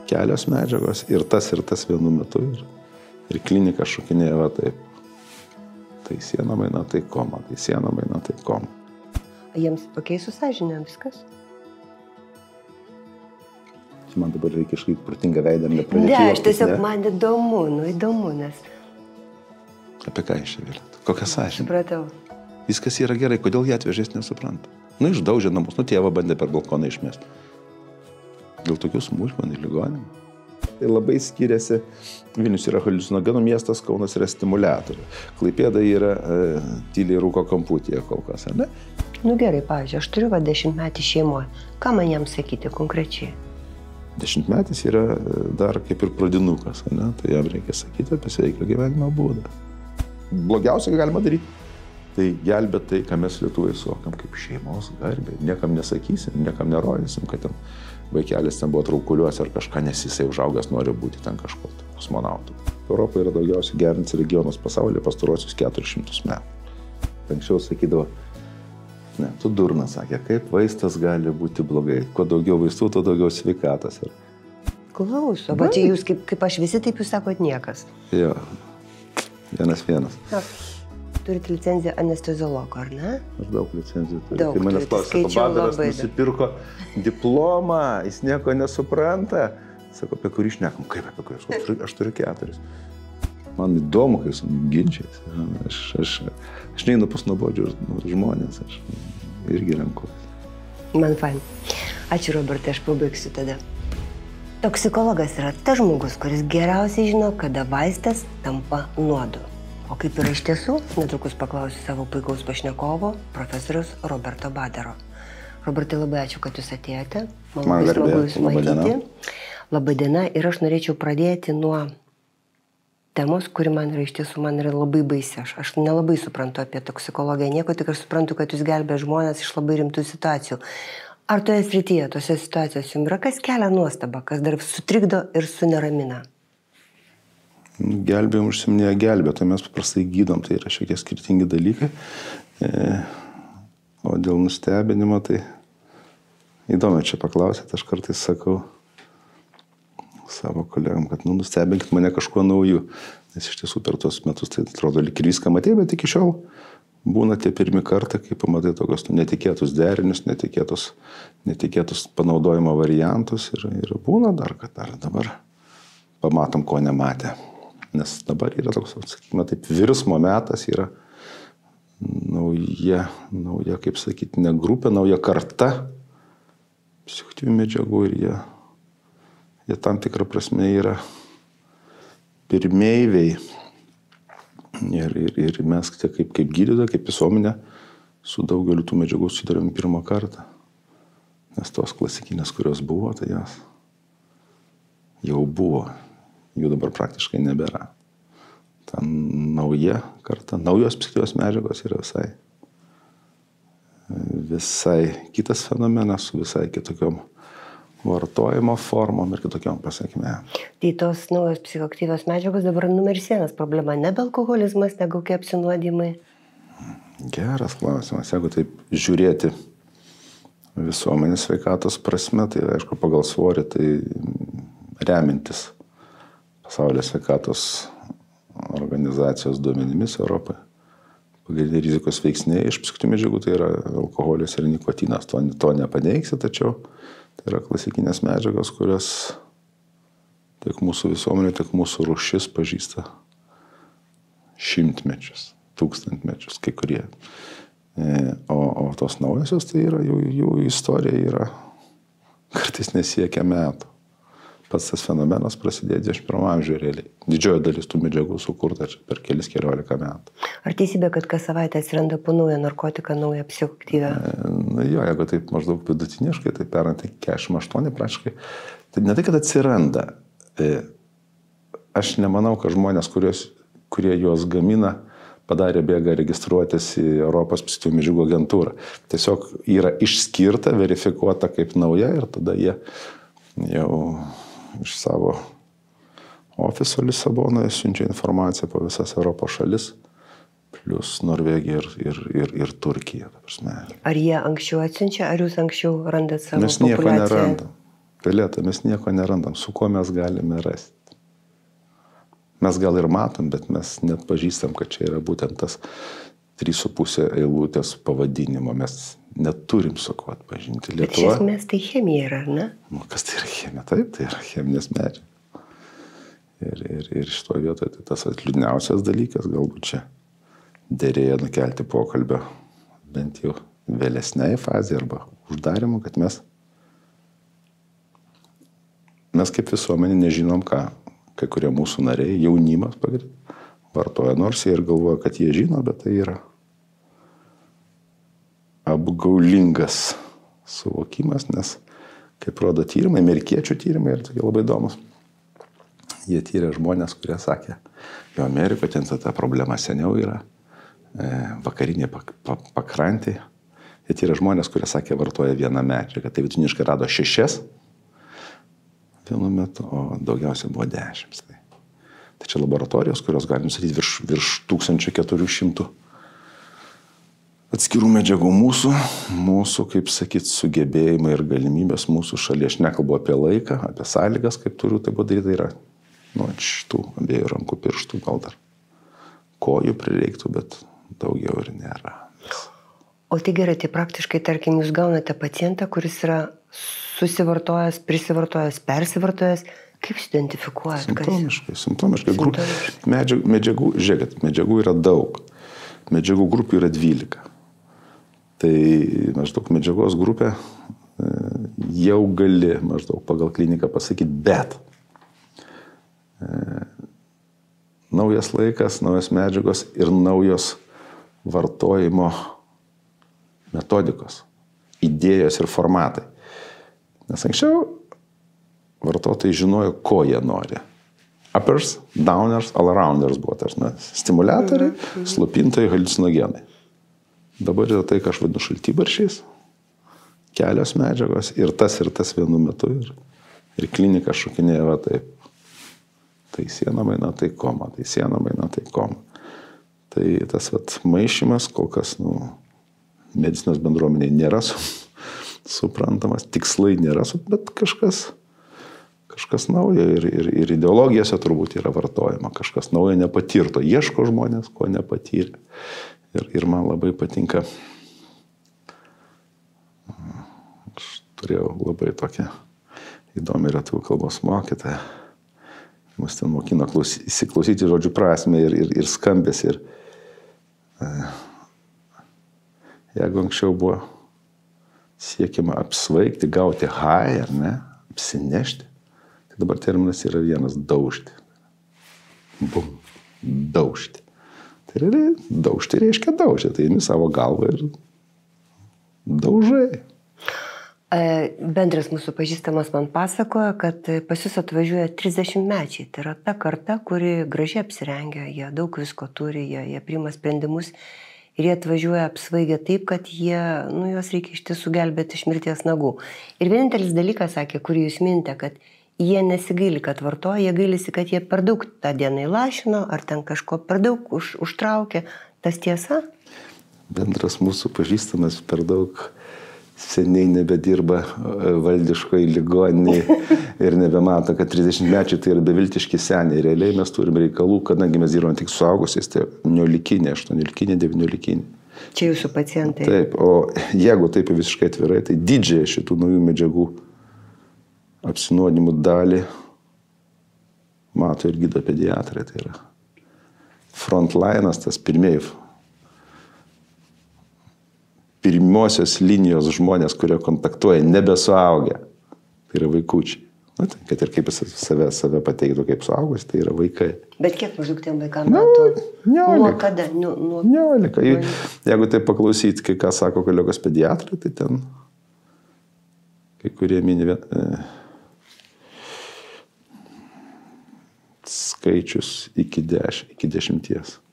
kelios medžiagos ir tas vienu metu. Ir klinika šokinėja va taip. Tai siena maina, tai koma, tai siena maina, tai koma. Jiems pakeisų sąžinę viskas? Man dabar reikia kažkaip protingą veidą, nepradėti. Ne, aš tiesiog man įdomu, nes... Apie ką iš čia vėlėt? Kokia sąžinė? Supratau. Viskas yra gerai, kodėl jie atvežės nesupranta. Išdaužė namus, tėvą bandė per balkoną išmesti. Dėl tokių smulkmenų ir ligonimų. Tai labai skiriasi. Vilnius yra haliucinogenų miestas, Kaunas yra stimuliatorių. Klaipėda yra tyliai rūko kamputyje kol kas, ar ne? Gerai, pavyzdžiui, aš turiu 10-metį šeimoje. Ką man jam sakyti konkrečiai? 10-metis yra dar kaip ir pradinukas, ne? Tai jam reikia sakyti apie sveiką gyvenimo būdą. Blogiausia, ką galima daryti, tai gelbėt tai, ką mes Lietuvai suvokiam kaip šeimos garbė. Niekam nesakysim, niekam nerodysim, kad ten vaikelis ten buvo traukuliuose ar kažką, nes jisai užaugęs nori būti ten kažko kosmonautų. Europa yra daugiausiai gerintis regionas pasaulyje pastaruosius 400 metų. Anksčiau sakydavo, ne, tu durnas, sakė, kaip vaistas gali būti blogai. Kuo daugiau vaistų, tuo daugiau sveikatos. Klauso, bet čia jūs, kaip aš visi, taip jūs sakot niekas. Jo, vienas. Turit licenciją anesteziologo, ar ne? Aš daug licencijų turiu. Daug, kai manęs klausė, Badaras nusipirko diplomą, jis nieko nesupranta. Sako, apie kurį šnekam? Kaip apie kurį? Aš turiu 4. Man įdomu, kai su ginčiais. Aš neinu pas nuobodžius žmonės, aš irgi renku. Man fain. Ačiū, Robertai, aš pabaigsiu tada. Toksikologas yra tas žmogus, kuris geriausiai žino, kada vaistas tampa nuodu. O kaip yra iš tiesų, netrukus paklausiu savo puikaus pašnekovo, profesoriaus Roberto Badaro. Robertai, labai ačiū, kad jūs atėjote. Man labai smagu jūs matyti. Labai diena. Ir aš norėčiau pradėti nuo temos, kuri man yra iš tiesų, man yra labai baisi. Aš nelabai suprantu apie toksikologiją nieko, tik aš suprantu, kad jūs gelbė žmonės iš labai rimtų situacijų. Ar toje srityje, tose situacijose jums yra kas kelia nuostabą, kas dar sutrikdo ir suneramina? Gelbėjom užsiminėję gelbėtoją, mes paprastai gydom, tai yra šiek tiek skirtingi dalykai. O dėl nustebinimo, tai įdomu čia paklausėt, aš kartais sakau savo kolegam, kad nustebinkit mane kažkuo nauju, nes iš tiesų per tuos metus tai atrodo lyg ir viską matė, bet iki šiol būna tie pirmi kartą, kai pamatai tokios netikėtus derinius, netikėtus panaudojimo variantus ir būna dar, kad dar dabar pamatom, ko nematė. Nes dabar yra toks, sakykime, taip, virsmo metas yra nauja, kaip sakyti, ne grupė, nauja karta psichoaktyvių medžiagų ir jie tam tikrą prasme yra pirmeiviai. Ir mes kaip gydytojai, kaip visuomenė su daugeliu tų medžiagų susidurėm pirmą kartą. Nes tos klasikinės, kurios buvo, tai jos jau buvo. Jų dabar praktiškai nebėra. Ta nauja karta, naujos psichoaktyvios medžiagos yra visai kitas fenomenas su visai kitokiom vartojimo formom ir kitokiom pasekmėm. Tai tos naujos psichoaktyvios medžiagos dabar numeris 1 problema, nebe alkoholizmas, ne kokie apsinuodymai? Geras klausimas. Jeigu taip žiūrėti visuomenės sveikatos prasme, tai aišku, pagal svorį tai remintis Pasaulio sveikatos organizacijos duomenimis Europoje. Pagrindiniai rizikos veiksniai iš psichoaktyvių medžiagų tai yra alkoholis ir nikotinas. To nepaneigsi, tačiau tai yra klasikinės medžiagos, kurias tiek mūsų visuomenė, tiek mūsų rūšis pažįsta šimtmečius, tūkstantmečius, kai kurie. O tos naujosios, tai yra, jų istorija yra kartais nesiekia metų. Pats tas fenomenas prasidėjo 21 amžiuje realiai. Didžioji dalis tų medžiagų sukurta per keliolika metų. Ar teisybė, kad kas savaitę atsiranda po naują narkotiką, naują psichoaktyvią? Jeigu taip maždaug vidutiniškai, tai pernai 48 praktiškai. Tai ne tai, kad atsiranda. Aš nemanau, kad žmonės, kurie juos gamina, padarė bėgą registruotis į Europos psichoaktyvių medžiagų agentūrą. Tiesiog yra išskirta, verifikuota kaip nauja ir tada jie jau iš savo ofiso Lisabonoje siunčia informaciją po visas Europos šalis, plus Norvegija ir Turkija. Ar jie anksčiau atsiunčia, ar jūs anksčiau randat savo populaciją? Mes nieko nerandam. Violeta, mes nieko nerandam, su kuo mes galime rasti. Mes gal ir matom, bet mes net pažįstam, kad čia yra būtent tas 3,5 eilutės pavadinimo. Mes neturim su kuo atpažinti. Bet iš esmės tai chemija yra, ar ne? Nu, kas tai yra chemija? Taip, tai yra cheminės medžiagos. Ir šitoje vietoje tai tas liūdniausias dalykas, galbūt čia derėjo nukelti pokalbio bent jau vėlesniai fazė arba uždarimo, kad mes kaip visuomenė nežinom, ką kai kurie mūsų nariai, jaunimas vartoja, nors jie ir galvoja, kad jie žino, bet tai yra apgaulingas suvokimas, nes, kaip rodo tyrimai, amerikiečių tyrimai ir tokie labai įdomus. Jie tyrė žmonės, kurie sakė, jo Amerikoje ten ta problema seniau yra, vakarinė pakrantė. Jie tyrė žmonės, kurie sakė, vartoja vieną medžiagą, tai vidutiniškai rado 6 vienu metu, o daugiausiai buvo 10. Tai čia laboratorijos, kurios galim sakyti virš 1400 atskirų medžiagų mūsų, kaip sakyt, sugebėjimai ir galimybės mūsų šalyje. Aš nekalbu apie laiką, apie sąlygas, kaip turiu tai padaryti, tai yra šitų abiejų rankų pirštų, gal dar kojų prireiktų, bet daugiau ir nėra. O tai gerai, tai praktiškai, tarkim, jūs gaunate pacientą, kuris yra susivartojęs, prisivartojęs, persivartojęs, kaip jūs identifikuojate? Simptomiškai. Medžiagų, žiūrėkit, medžiagų yra daug. Medžiagų grupių yra 12. Tai maždaug medžiagos grupė jau gali maždaug pagal kliniką pasakyti, bet naujas laikas, naujos medžiagos ir naujos vartojimo metodikos, idėjos ir formatai. Nes anksčiau vartotojai žinojo, ko jie nori. Uppers, downers, all-arounders buvo tas, stimuliatoriai, slopintojai, haliucinogenai. Dabar yra tai, ką aš vadinu šaltibaršiais, kelios medžiagos ir tas vienu metu. Ir klinika šokinėja taip. Tai siena maina, tai koma, tai siena maina, tai koma. Tai tas maišymas kol kas, medicinos bendruomeniai nėra suprantamas, tikslai nėra, bet kažkas naujo ir ideologijose turbūt yra vartojama, kažkas naujo nepatirto, ieško žmonės, ko nepatyrė. Ir man labai patinka, aš turėjau labai tokią įdomią lietuvių kalbos mokytoją, mus ten mokino įsiklausyti žodžių prasmę ir skambės. Jeigu anksčiau buvo siekiama apsvaigti, gauti high, ar ne, apsinešti, tai dabar terminas yra vienas – daužti. Bum, daužti. Tai realiai daužti reiškia daužti, tai imi savo galvą ir daužai. Bendras mūsų pažįstamas man pasakoja, kad pas jūs atvažiuoja 30-mečiai. Tai yra ta karta, kuri gražiai apsirengia, jie daug visko turi, jie priima sprendimus. Ir jie atvažiuoja apsvaigę taip, kad juos reikia iš tiesų gelbėti iš mirties nagų. Ir vienintelis dalykas, sakė, kurį jūs mintė, kad jie nesigaili, kad vartoja, jie gailisi, kad jie per daug tą dieną įlašino, ar ten kažko per daug užtraukė. Tas tiesa? Bendras mūsų pažįstamas per daug seniai nebedirba valdiškoje ligoninėje ir nebemato, kad 30-mečiai tai yra beviltiški seniai. Realiai mes turim reikalų, kadangi mes dirbame tik suaugusiais, tai 19, 18, 19. Čia jūsų pacientai. Taip, o jeigu taip visiškai atvirai, tai didžiąją šitų naujų medžiagų apsinuodimų dalį mato ir gydo pediatrai. Tai yra frontlinas, tas pirmosios linijos žmonės, kurie kontaktuoja nebesuaugę, tai yra vaikučiai. Kad ir kaip save pateiktų kaip suaugus, tai yra vaikai. Bet kiek maždaug tiem vaikam metų? Nuo kada? 19. Jeigu tai paklausyti, kai ką sako kolegos pediatrai, tai ten kai kurie mini skaičius iki 10.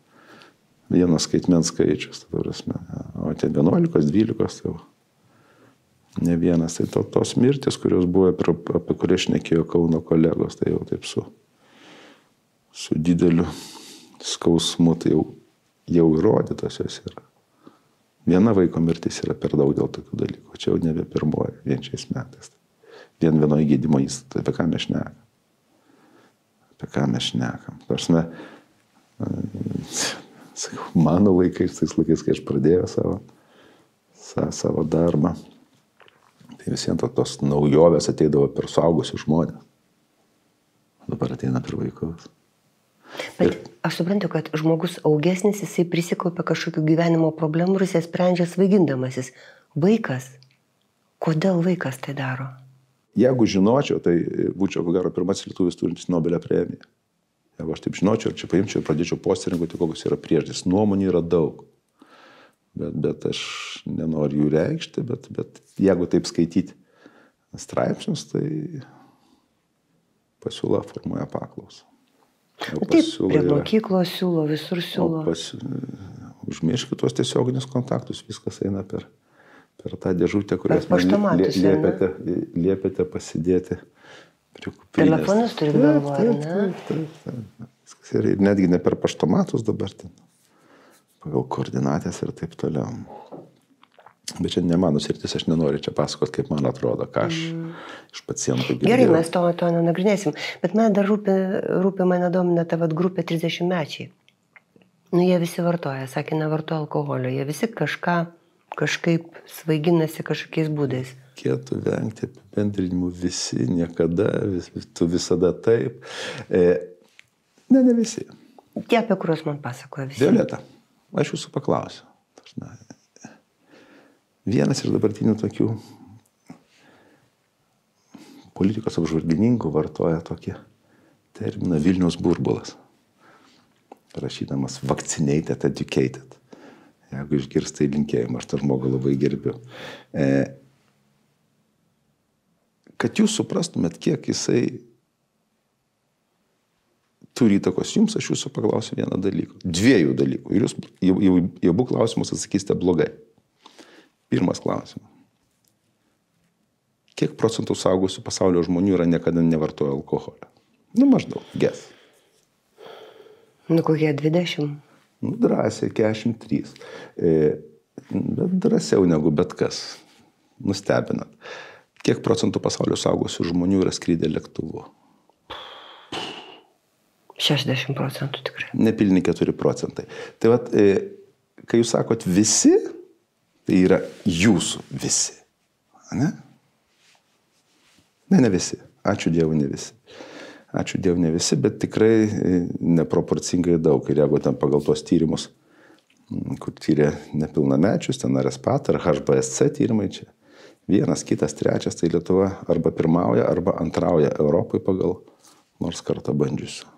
Vienas skaitmens skaičius, o ten 11, 12, tai ne vienas. Tai tos mirtis, kurios buvo, apie kurias šnekėjo Kauno kolegos, tai jau taip su dideliu skausmu, tai jau įrodytas jos yra. Viena vaiko mirtis yra per daug dėl tokių dalykų, čia jau nebe pirmoji, vien šiais metais. vienoje gydymo įstaigoje. Apie ką mes šnekam? Apie ką mes šnekam? Prasme, mano laikais, tais laikais, kai aš pradėjau savo darbą, tai visiems tos naujovės ateidavo per suaugusius žmonės. Dabar ateina per vaikus. Bet aš suprantu, kad žmogus augesnis, jisai prisikaupia kažkokių gyvenimo problemų ir jisai sprendžia svaigindamasis. Vaikas. Kodėl vaikas tai daro? Jeigu žinočiau, tai būčiau, ko gero, pirmasis lietuvis turintis Nobelio premiją. Jeigu aš taip žinočiau, ir čia paimčiau ir pradėčiau postringauti, kokios yra priežastys. Nuomonių yra daug. Bet aš nenoriu jų reikšti, bet jeigu taip skaityti straipsnius, tai pasiūla formuoja paklausą. Taip, prie mokyklos siūlo, visur siūlo. Užmirškit tuos tiesioginius kontaktus, viskas eina per tą dėžutę, kurias liepėte pasidėti prie kuprinės. Telefonus turi galvoje, ne? Taip. Ir netgi ne per paštomatus dabar, pagal koordinatės ir taip toliau. Bet čia ne mano sritis, aš nenoriu čia pasakot, kaip man atrodo, ką aš iš pacientų girdėjau. Gerai, mes to nenagrinėsim. Bet man dar rūpi mane domina ta grupė 30-mečiai. Nu, jie visi vartoja, sakė, nevartoja alkoholio. Jie visi kažkaip svaiginasi kažkokiais būdais. Reikėtų vengti apibendrinimų visi, niekada, tu visada taip. Ne visi. Tie, apie kuriuos man pasakoja visi. Violeta, aš jūsų paklausiu. Vienas iš dabartinių tokių politikos apžvalgininkų vartoja tokį terminą Vilniaus burbulas, rašydamas vaccinated, educated. Jeigu išgirstai linkėjimą, aš tą žmogų labai gerbiu. Kad jūs suprastumėt, kiek jisai turi įtakos jums, aš jūsų paklausiu vieną dalyką. Dviejų dalykų. Ir jūs jau abu klausimus atsakysite blogai. Pirmas klausimas. Kiek procentų saugusių pasaulio žmonių yra niekada nevartoja alkoholio? Nu, maždaug, guess. Nu, kokie 20? Nu, drąsiai, 43. Bet drąsiau negu bet kas. Nustebinat. Kiek procentų pasaulio saugusių žmonių yra skrydę lėktuvu? 60% tikrai. Nepilni 4%. Tai vat, kai jūs sakot visi, tai yra jūsų visi. Ne? Ne visi. Ačiū Dievui, ne visi. Ačiū Dievui, ne visi, bet tikrai neproporcingai daug. Ir jeigu ten pagal tuos tyrimus, kur tyrė nepilnamečius, ten RSPAT ar HBSC tyrimai čia, vienas, kitas, trečias, tai Lietuva arba pirmauja, arba antrauja Europai pagal nors kartą bandžiusių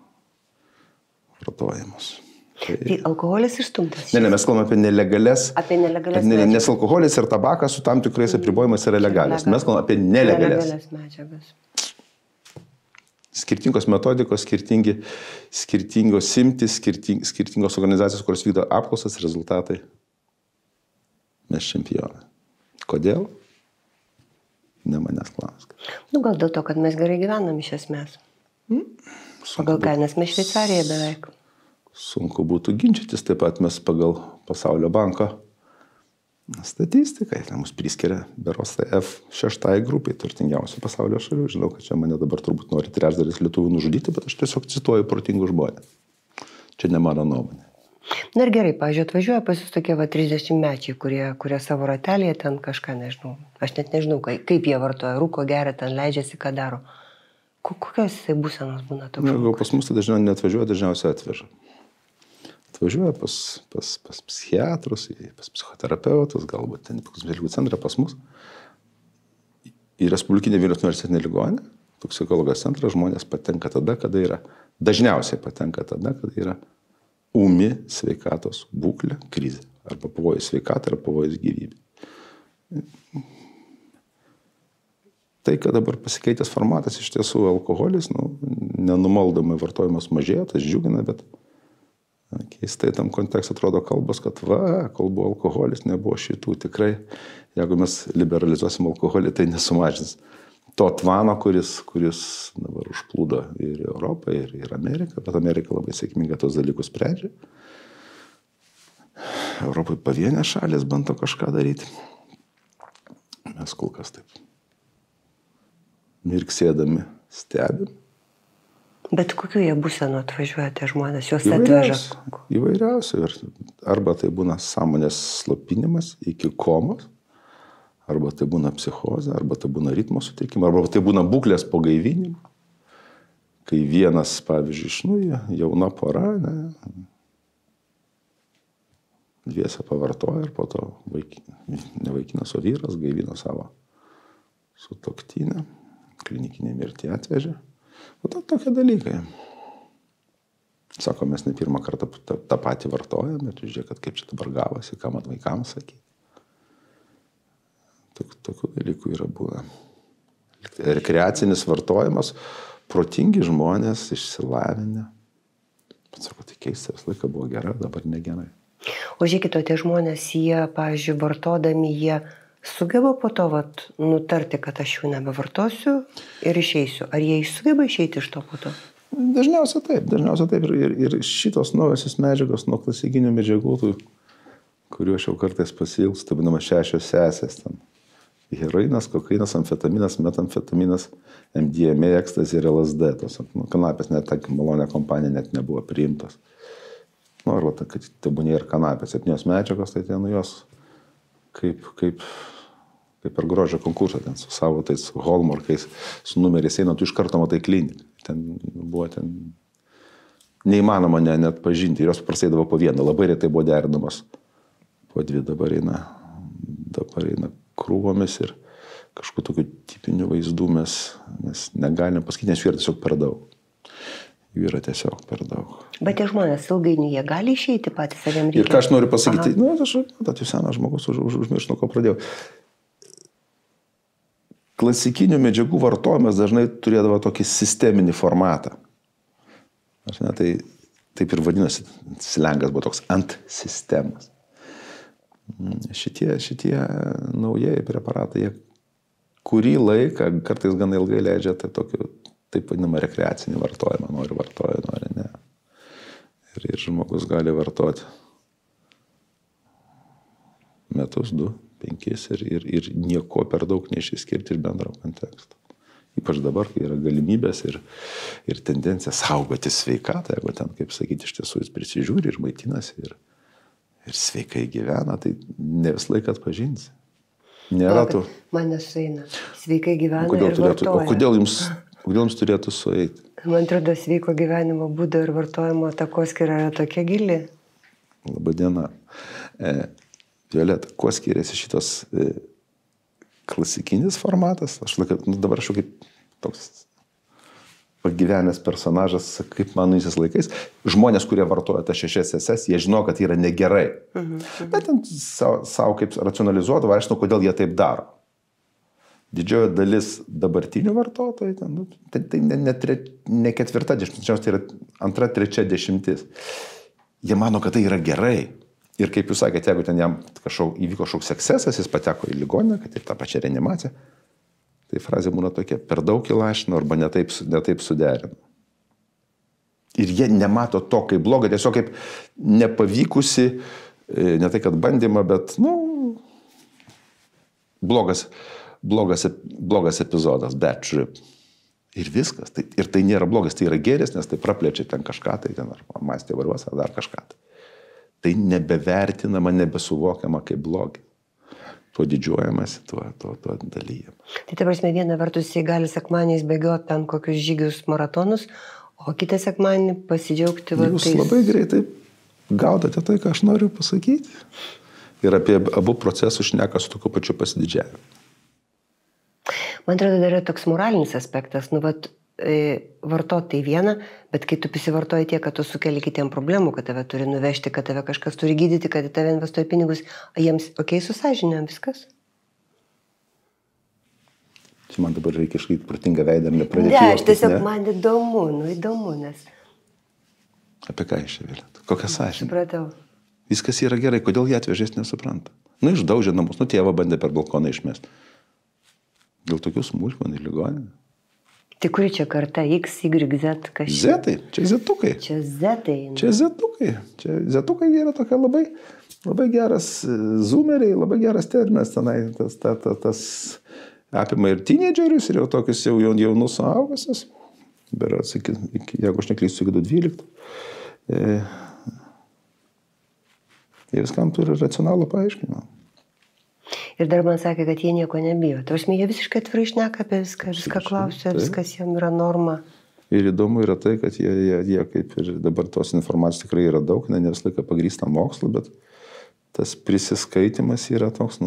vartojimus. Tai alkoholis išstumtas. Ne, mes kalbame apie nelegales. Apie nelegales medžiagas. Nes alkoholis ir tabakas su tam tikrais apribojimais yra legalės. Mes kalbame apie nelegales medžiagas. Skirtingos metodikos, skirtingos imtis, skirtingos organizacijos, kurios vykdo apklausas, rezultatai. Mes čempionai. Kodėl? Ne manęs klausk. Nu, gal dėl to, kad mes gerai gyvenam iš esmės. Pagal kainas mes Šveicarijoje beveik. Sunku būtų ginčytis, taip pat mes pagal Pasaulio banko statistikai, mus priskiria berods tai F6 grupiai turtingiausių pasaulio šalių. Žinau, kad čia mane dabar turbūt nori trečdalis lietuvių nužudyti, bet aš tiesiog cituoju protingų žmonės. Čia ne mano nuomonė. Na ir gerai, pavyzdžiui, atvažiuoja pas jūs tokie 30-mečiai, kurie savo ratelėje ten kažką, nežinau, aš net nežinau, kaip jie vartoja, rūko, geria, ten leidžiasi, ką daro. Kokios būsenos būna toks? Gal pas mus tai dažniausiai neatvažiuoja, dažniausiai atveža. Atvažiuoja pas psichiatrus, pas psichoterapeutus, galbūt ten pas Vilniaus centrą pas mus. Į Respublikinę Vilniaus universitetinę ligoninę, toksikologijos centrą žmonės patenka tada, kada yra, dažniausiai patenka tada, kada yra ūmi sveikatos būklė, krizė. Arba pavojus sveikatai, arba pavojus gyvybė. Tai, kad dabar pasikeitęs formatas, iš tiesų alkoholis, nenumaldomai vartojimas mažėja, tas džiugina, bet keistai tam kontekste atrodo kalbos, kad kol buvo alkoholis, nebuvo šitų. Tikrai, jeigu mes liberalizuosim alkoholį, tai nesumažins to tvano, kuris dabar užplūdo ir Europą, ir Ameriką, bet Amerika labai sėkmingai tos dalykus sprendžia. Europai pavienė šalis bando kažką daryti. Mes kol kas taip mirksėdami stebim. Bet kokiu jie būsenų atvažiuoja tie žmonės, juos atveža? Įvairiausių. Arba tai būna sąmonės slopinimas iki komos, arba tai būna psichozė, arba tai būna ritmo sutrikimai, arba tai būna būklės po gaivinimo. Kai vienas, pavyzdžiui, jauna pora, dviese pavartoja ir po to ne vaikinas, o vyras gaivina savo sutuoktinę, klinikinė mirtį atvežė. O tokie dalykai. Sako, mes ne pirmą kartą tą patį vartojame, bet žiūrėk, kaip čia dabar gavosi, ką man vaikams sakyti. Tokių dalykų yra buvę. Rekreacinis vartojimas, protingi žmonės, išsilavinę. Bet sako, tai keista, visą laiką buvo gerai, dabar negerai. O žiūrėkit, tie žmonės, jie, pavyzdžiui, vartodami, jie sugeba po to nutarti, kad aš jau nebevartosiu ir išeisiu. Ar jie sugeba išeiti iš to po to? Dažniausiai taip. Ir šitos naujosios medžiagos nuo klasikinių medžiagų, kuriuo aš jau kartais pasilgstu, tai vadinama 6 sesės. Heroinas, kokainas, amfetaminas, metamfetaminas, MDMA, ekstazė ir LSD. Tos kanapės, net ta malonė kompanija net nebuvo priimtos. Arba kad tebūnė ir kanapės, 7 medžiagos, tai ten jos kaip per grožio konkursą, ten su savo tais hallmarkais, su numeriais eina, tu iš karto matai kliniką. Ten buvo neįmanoma net pažinti, ir jos prasidavo po vieną, labai retai buvo derinamas. Po 2 dabar eina krūvomis ir kažkokiu tokiu tipiniu vaizdu mes negalim pasakyti, nes jų yra tiesiog per daug. Bet tie žmonės ilgainiui, jie gali išeiti patys, ar jiems reikia? Ir ką aš noriu pasakyti, tai senas žmogus užmirš, nuo ko pradėjau. Klasikinių medžiagų vartojimas dažnai turėdavo tokį sisteminį formatą. Tai taip ir vadinasi, slengas buvo toks ant sistemas. Šitie naujieji preparatai, jie kurį laiką, kartais gana ilgai leidžia taip vadinamą rekreacinį vartojimą, nori vartoja, nori ne. Ir žmogus gali vartoti metus, 2, 5 ir nieko per daug neišsiskirti iš bendro konteksto. Ypač dabar, kai yra galimybės ir tendencija saugoti sveikatą, jeigu ten, kaip sakyti, iš tiesų jis prisižiūri ir maitinasi ir sveikai gyvena, tai ne visą laiką atpažinsi. Nėra tų. Man nesueina. Sveikai gyvena ir vartoja. O kodėl jums turėtų sueiti? Man atrodo, sveiko gyvenimo būdo ir vartojimo takoskyra yra tokia gili. Labadiena. Violeta, kuo skiriasi šitos klasikinis formatas? Dabar aš kaip toks pagyvenęs personažas, kaip manaisiais laikais. Žmonės, kurie vartoja tas 6 seses, jie žino, kad yra negerai. Bet ten savo kaip racionalizuodavo, aš žinau, kodėl jie taip daro. Didžioji dalis dabartinių vartotojų, tai ne 4 dešimtis, tai yra 2, 3 dešimtis. Jie mano, kad tai yra gerai. Ir kaip jūs sakėte, jeigu ten jam įvyko kažkoks ekscesas, jis pateko į ligoninę, kad ir tą pačią reanimaciją, tai frazė būna tokia, per daug įlašino arba netaip suderino. Ir jie nemato to kaip blogą, tiesiog kaip nepavykusi, ne tai kad bandymą, bet, blogas epizodas, bad trip. Ir viskas. Ir tai nėra blogas, tai yra gėris, nes tai praplečia ten kažką, tai ten ar mąstė varuos, ar dar kažką. Tai nebevertinama, nebesuvokiama kaip blogi. Tuo didžiuojamasi, tuo dalyjama. Tai ta prasme, viena vertus jis gali sekmaniais bėgioti ten kokius žygius maratonus, o kitą sekmanį pasidžiaugti Jūs labai greitai gaudote tai, ką aš noriu pasakyti. Ir apie abu procesus šneka su tokiu pačiu pasididžiavimu. Man atrodo, dar yra toks moralinis aspektas. Vartot tai viena, bet kai tu prisivartoji tiek, kad tu sukeli kitiem problemų, kad tave turi nuvežti, kad tave kažkas turi gydyti, kad tave investuoja pinigus, jiems su sąžinėm viskas? Čia man dabar reikia iškaip protingą veidą ir nepradėti juoktis, ne? Aš tiesiog man įdomu, nes... Apie ką iš čia vėlėt? Kokia sąžinė? Supratau. Viskas yra gerai, kodėl jie atvežės nesupranta? Išdaužė namus, tėvą bandė per balkoną išmesti. Dėl tokių smulkmenų į ligoninę. Tai kuri čia karta? X, Y, Z? Zetai, čia zetukai. Čia zetai. Čia zetukai. Čia zetukai yra tokia labai geras zoomeriai, labai geras terminas tenai, tas apima ir teenagerius, ir jau tokius jau jaunus suaugusius, berods, jeigu aš neklystu, iki 12. Jie viskam turi racionalų paaiškinimą. Ir dar man sakė, kad jie nieko nebijo. Jie visiškai atvirai šneka apie viską klausia, viskas jiem yra norma. Ir įdomu yra tai, kad jie kaip ir dabar tos informacijos tikrai yra daug, ne visą laiką pagrįsta mokslu, bet tas prisiskaitimas yra toks,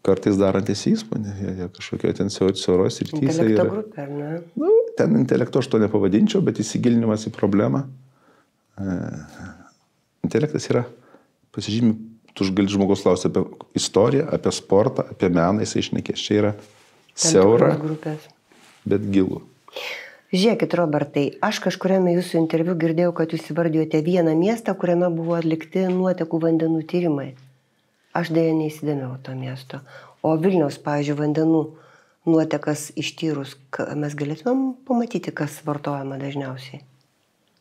kartais darantis įspūdį. Jie kažkokie ten siauros ir tysai yra. Intelekto grupė, ar ne? Ten intelekto aš to nepavadinčiau, bet įsigilinimas į problemą. Intelektas yra, pasižymi, tu gali žmogus klausti apie istoriją, apie sportą, apie meną, jisai išnekės. Čia yra siaura, bet gilu. Žiūrėkit, Robertai, aš kažkuriame jūsų interviu girdėjau, kad jūs įvardijote vieną miestą, kuriame buvo atlikti nuotekų vandenų tyrimai. Aš dėja neįsidėmiau to miesto. O Vilniaus, pavyzdžiui, vandenų nuotekas ištyrus, mes galėtumėm pamatyti, kas vartojama dažniausiai.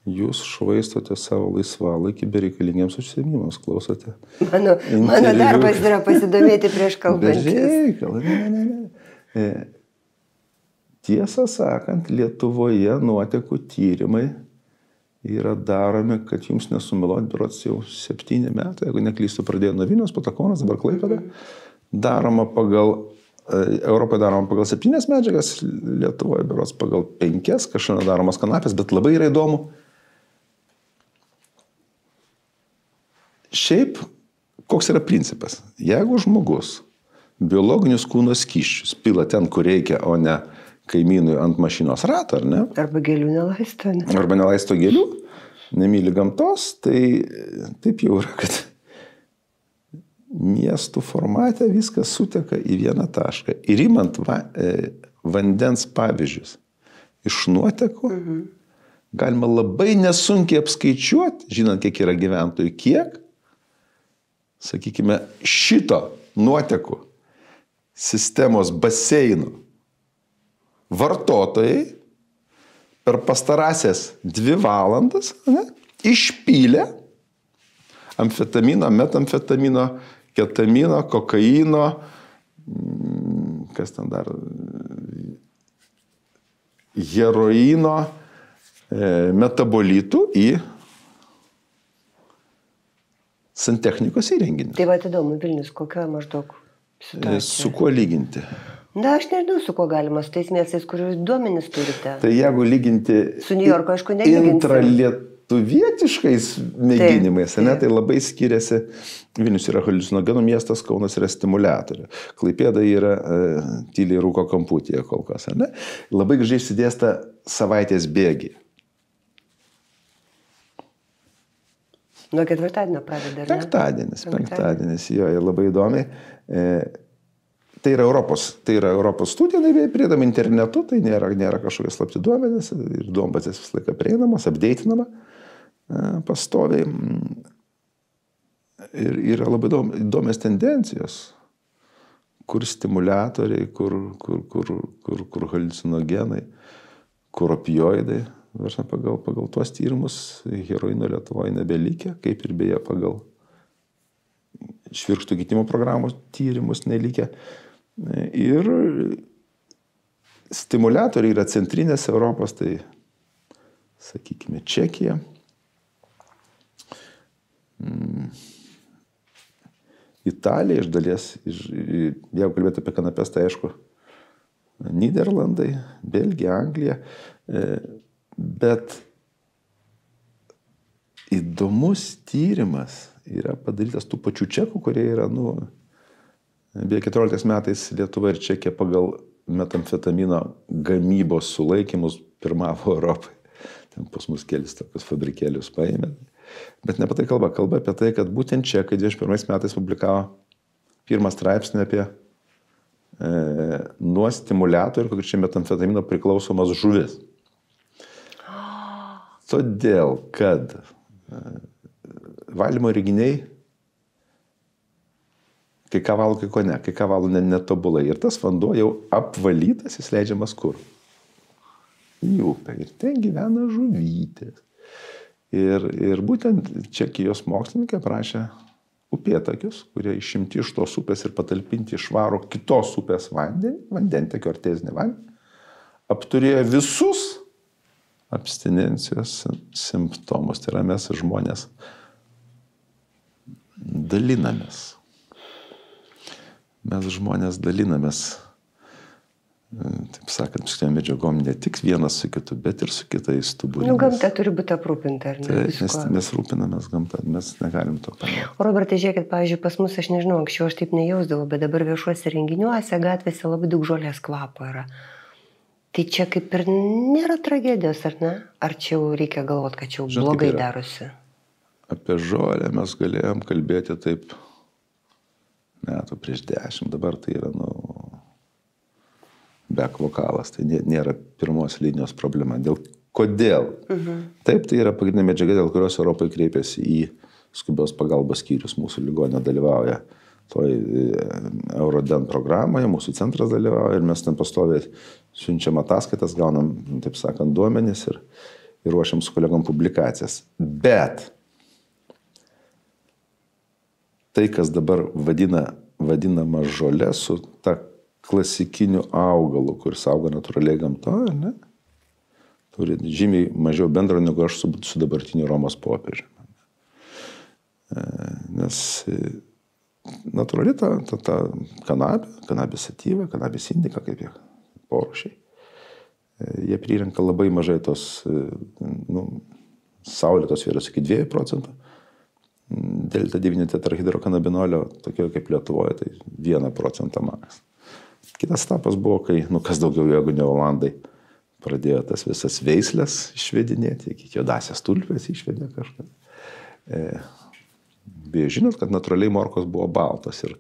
Jūs švaistote savo laisvalaikį bereikalingiems užsiėmimams, klausote. Mano darbas yra pasidomėti prieš kalbančius. Ne. Tiesą sakant, Lietuvoje nuotekų tyrimai yra daromi, kad jums nesumeluoti, berods jau 7 metai, jeigu neklystu, pradėjo nuo Vilniaus, po to Kaunas, dabar Klaipėda. Europoje daroma pagal 7 medžiagas, Lietuvoje berods pagal 5, kažkada daromas kanapės, bet labai yra įdomu. Šiaip, koks yra principas? Jeigu žmogus biologinius kūno skysčius pila ten, kur reikia, o ne kaimynui ant mašinos rato, ar ne? Arba gėlių nelaisto, ne? Arba nelaisto gėlių, nemyli gamtos, tai taip jau yra, kad miestų formate viskas suteka į vieną tašką. Ir imant vandens pavyzdžius iš nuotekų, galima labai nesunkiai apskaičiuoti, žinant, kiek yra gyventojų, kiek, sakykime, šito nuotekų sistemos baseinų vartotojai per pastarąsias 2 valandas išpylė amfetamino, metamfetamino, ketamino, kokaino, kas ten dar, heroino, metabolitų į santechnikos įrenginį. Tai va, įdomu, Vilnius, kokia maždaug situacija? Su kuo lyginti? Na, aš nežinau, su kuo galima, su tais miestais, kuriuos duomenys turite. Tai jeigu lyginti su New Yorku, aišku, nelyginsim. Intralietuvietiškais mėginimais, tai labai skiriasi. Vilnius yra haliucinogenų miestas, Kaunas yra stimuliatorių. Klaipėda yra tyliai rūko kamputyje kol kas. Labai gražiai išsidėsta savaitės bėgiai. Nuo ketvirtadienio pradeda, ne? Penktadienis, jo, labai įdomiai. Tai yra Europos studija, priedama internetu, tai nėra kažkokios slapti duomenys, ir duombazės visą laiką prieinamos, updatinama pastoviai. Ir yra labai įdomios tendencijos, kur stimuliatoriai, kur haliucinogenai, kur opioidai. Pagal tuos tyrimus heroino Lietuvoje nebelikę, kaip ir beje pagal švirkštų gydymo programos tyrimus nelikę. Ir stimuliatoriai yra centrinės Europos, tai sakykime Čekija, Italija iš dalies, jeigu kalbėti apie kanapes, tai aišku, Nyderlandai, Belgija, Anglija, bet įdomus tyrimas yra padarytas tų pačių čekų, kurie yra, beje, 14 metais Lietuva ir Čekija pagal metamfetamino gamybos sulaikymus pirmavo Europai. Ten pas mus kelis tokius fabrikėlius paėmė. Bet ne apie tai kalba apie tai, kad būtent Čekai 21 metais publikavo pirmą straipsnį apie nuo stimuliatorių, konkrečiai metamfetamino priklausomas žuvis. Todėl, kad valymo įrenginiai kai ką valo, kai ko ne, kai ką valo netobulai. Ir tas vanduo jau apvalytas, jis leidžiamas kur? Į upę. Ir ten gyvena žuvytės. Ir būtent Čekijos mokslininkai prašė upėtakius, kurie išimti iš tos upės ir patalpinti į švarų kitos upės vandentekio artezinį vandenį, apturėjo visus abstinencijos simptomus. Tai yra mes žmonės dalinamės. Mes žmonės dalinamės, taip sakant, šiandien medžiagom ne tik vienas su kitu, bet ir su kitais stuburiniais. Gamta turi būti aprūpinta, ar ne? Mes rūpinamės gamtą, mes negalim to paneigti. O Robertai, žiūrėkit, pavyzdžiui, pas mus, aš nežinau, anksčiau aš taip nejausdavau, bet dabar viešuose renginiuose, gatvėse labai daug žolės kvapo yra. Tai čia kaip ir nėra tragedijos, ar ne? Ar čia jau reikia galvoti, kad čia jau blogai darosi? Apie žolę mes galėjom kalbėti taip metų prieš 10, dabar tai yra, back vokalas, tai nėra pirmos linijos problema. Kodėl? Taip, tai yra pagrindinė medžiaga, dėl kurios Europai kreipiasi į skubios pagalbos skyrius. Mūsų ligoninė dalyvauja toj Euroden programoje, mūsų centras dalyvauja ir mes ten pastoviai siunčiam ataskaitas, gaunam, taip sakant, duomenis ir ruošiam su kolegom publikacijas. Bet tai, kas dabar vadinama žolė su ta klasikiniu augalu, kuris auga natūraliai gamtoje, ne? Turi žymiai mažiau bendro negu aš su dabartiniu Romos popiežiumi. Nes natūrali ta kanabis sativa, kanabis indika, kaip jie porūšiai. Jie prirenka labai mažai tos saulėtos vietos iki 2%. Delta 9 tetrahidrokanabinolio, tokio kaip Lietuvoje, tai 1% maks. Kitas etapas buvo, kai, kas daugiau, jeigu ne Olandai, pradėjo tas visas veislės išvedinėti, iki juodasias tulpės išvedė kažką. Beje, žinot, kad natūraliai morkos buvo baltos ir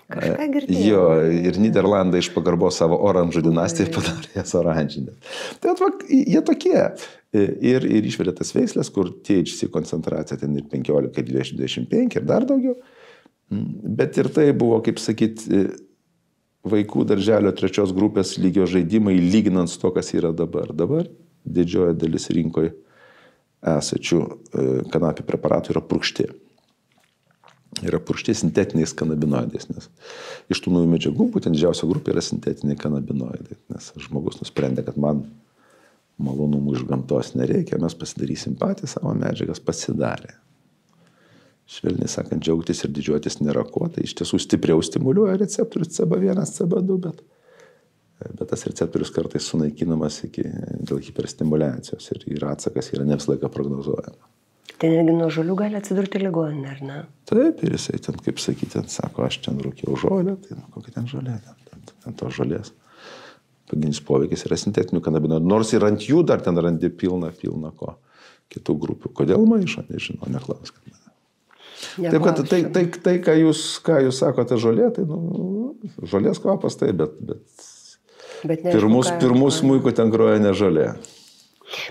kažką girdėjau. Ir Niderlandai iš pagarbos savo oranžų dinastijai padarė jas oranžinės. Tai jie tokie. Ir išvedė tas veislės, kur THC koncentracija ten ir 15, 20, 25 ir dar daugiau. Bet ir tai buvo, kaip sakyti, vaikų darželio 3 grupės lygio žaidimai, lyginant su to, kas yra dabar. Dabar didžioji dalis rinkoje esančių kanapių preparatų yra purkšti. Yra purkšti sintetiniais kanabinoidais, nes iš tų naujų medžiagų būtent didžiausia grupė yra sintetiniai kanabinoidai, nes žmogus nusprendė, kad man malonumų iš gamtos nereikia, mes pasidarysim patys savo medžiagas, pasidarė. Švelniai sakant, džiaugtis ir didžiuotis nėra ko, tai iš tiesų stipriau stimuliuoja receptorius CB1, CB2, bet tas receptorius kartais sunaikinamas dėl hiperstimuliacijos ir atsakas yra ne visą laiką prognozuojama. Tai netgi nuo žolių gali atsidurti ligoninė, ar ne? Taip, ir jisai ten, kaip sakyti, ten sako, aš ten rūkiau žolę, tai kokia ten žolė, ten to žolės. Pagrindinis poveikis yra sintetinių kanabinoidų, nors ir ant jų dar ten randi pilna ko kitų grupių. Kodėl maišo, nežinau, neklauskit mane. Taip, kad tai ką jūs sakote žolė, tai žolės kvapas tai, bet pirmų smuikų ten groja ne žolė.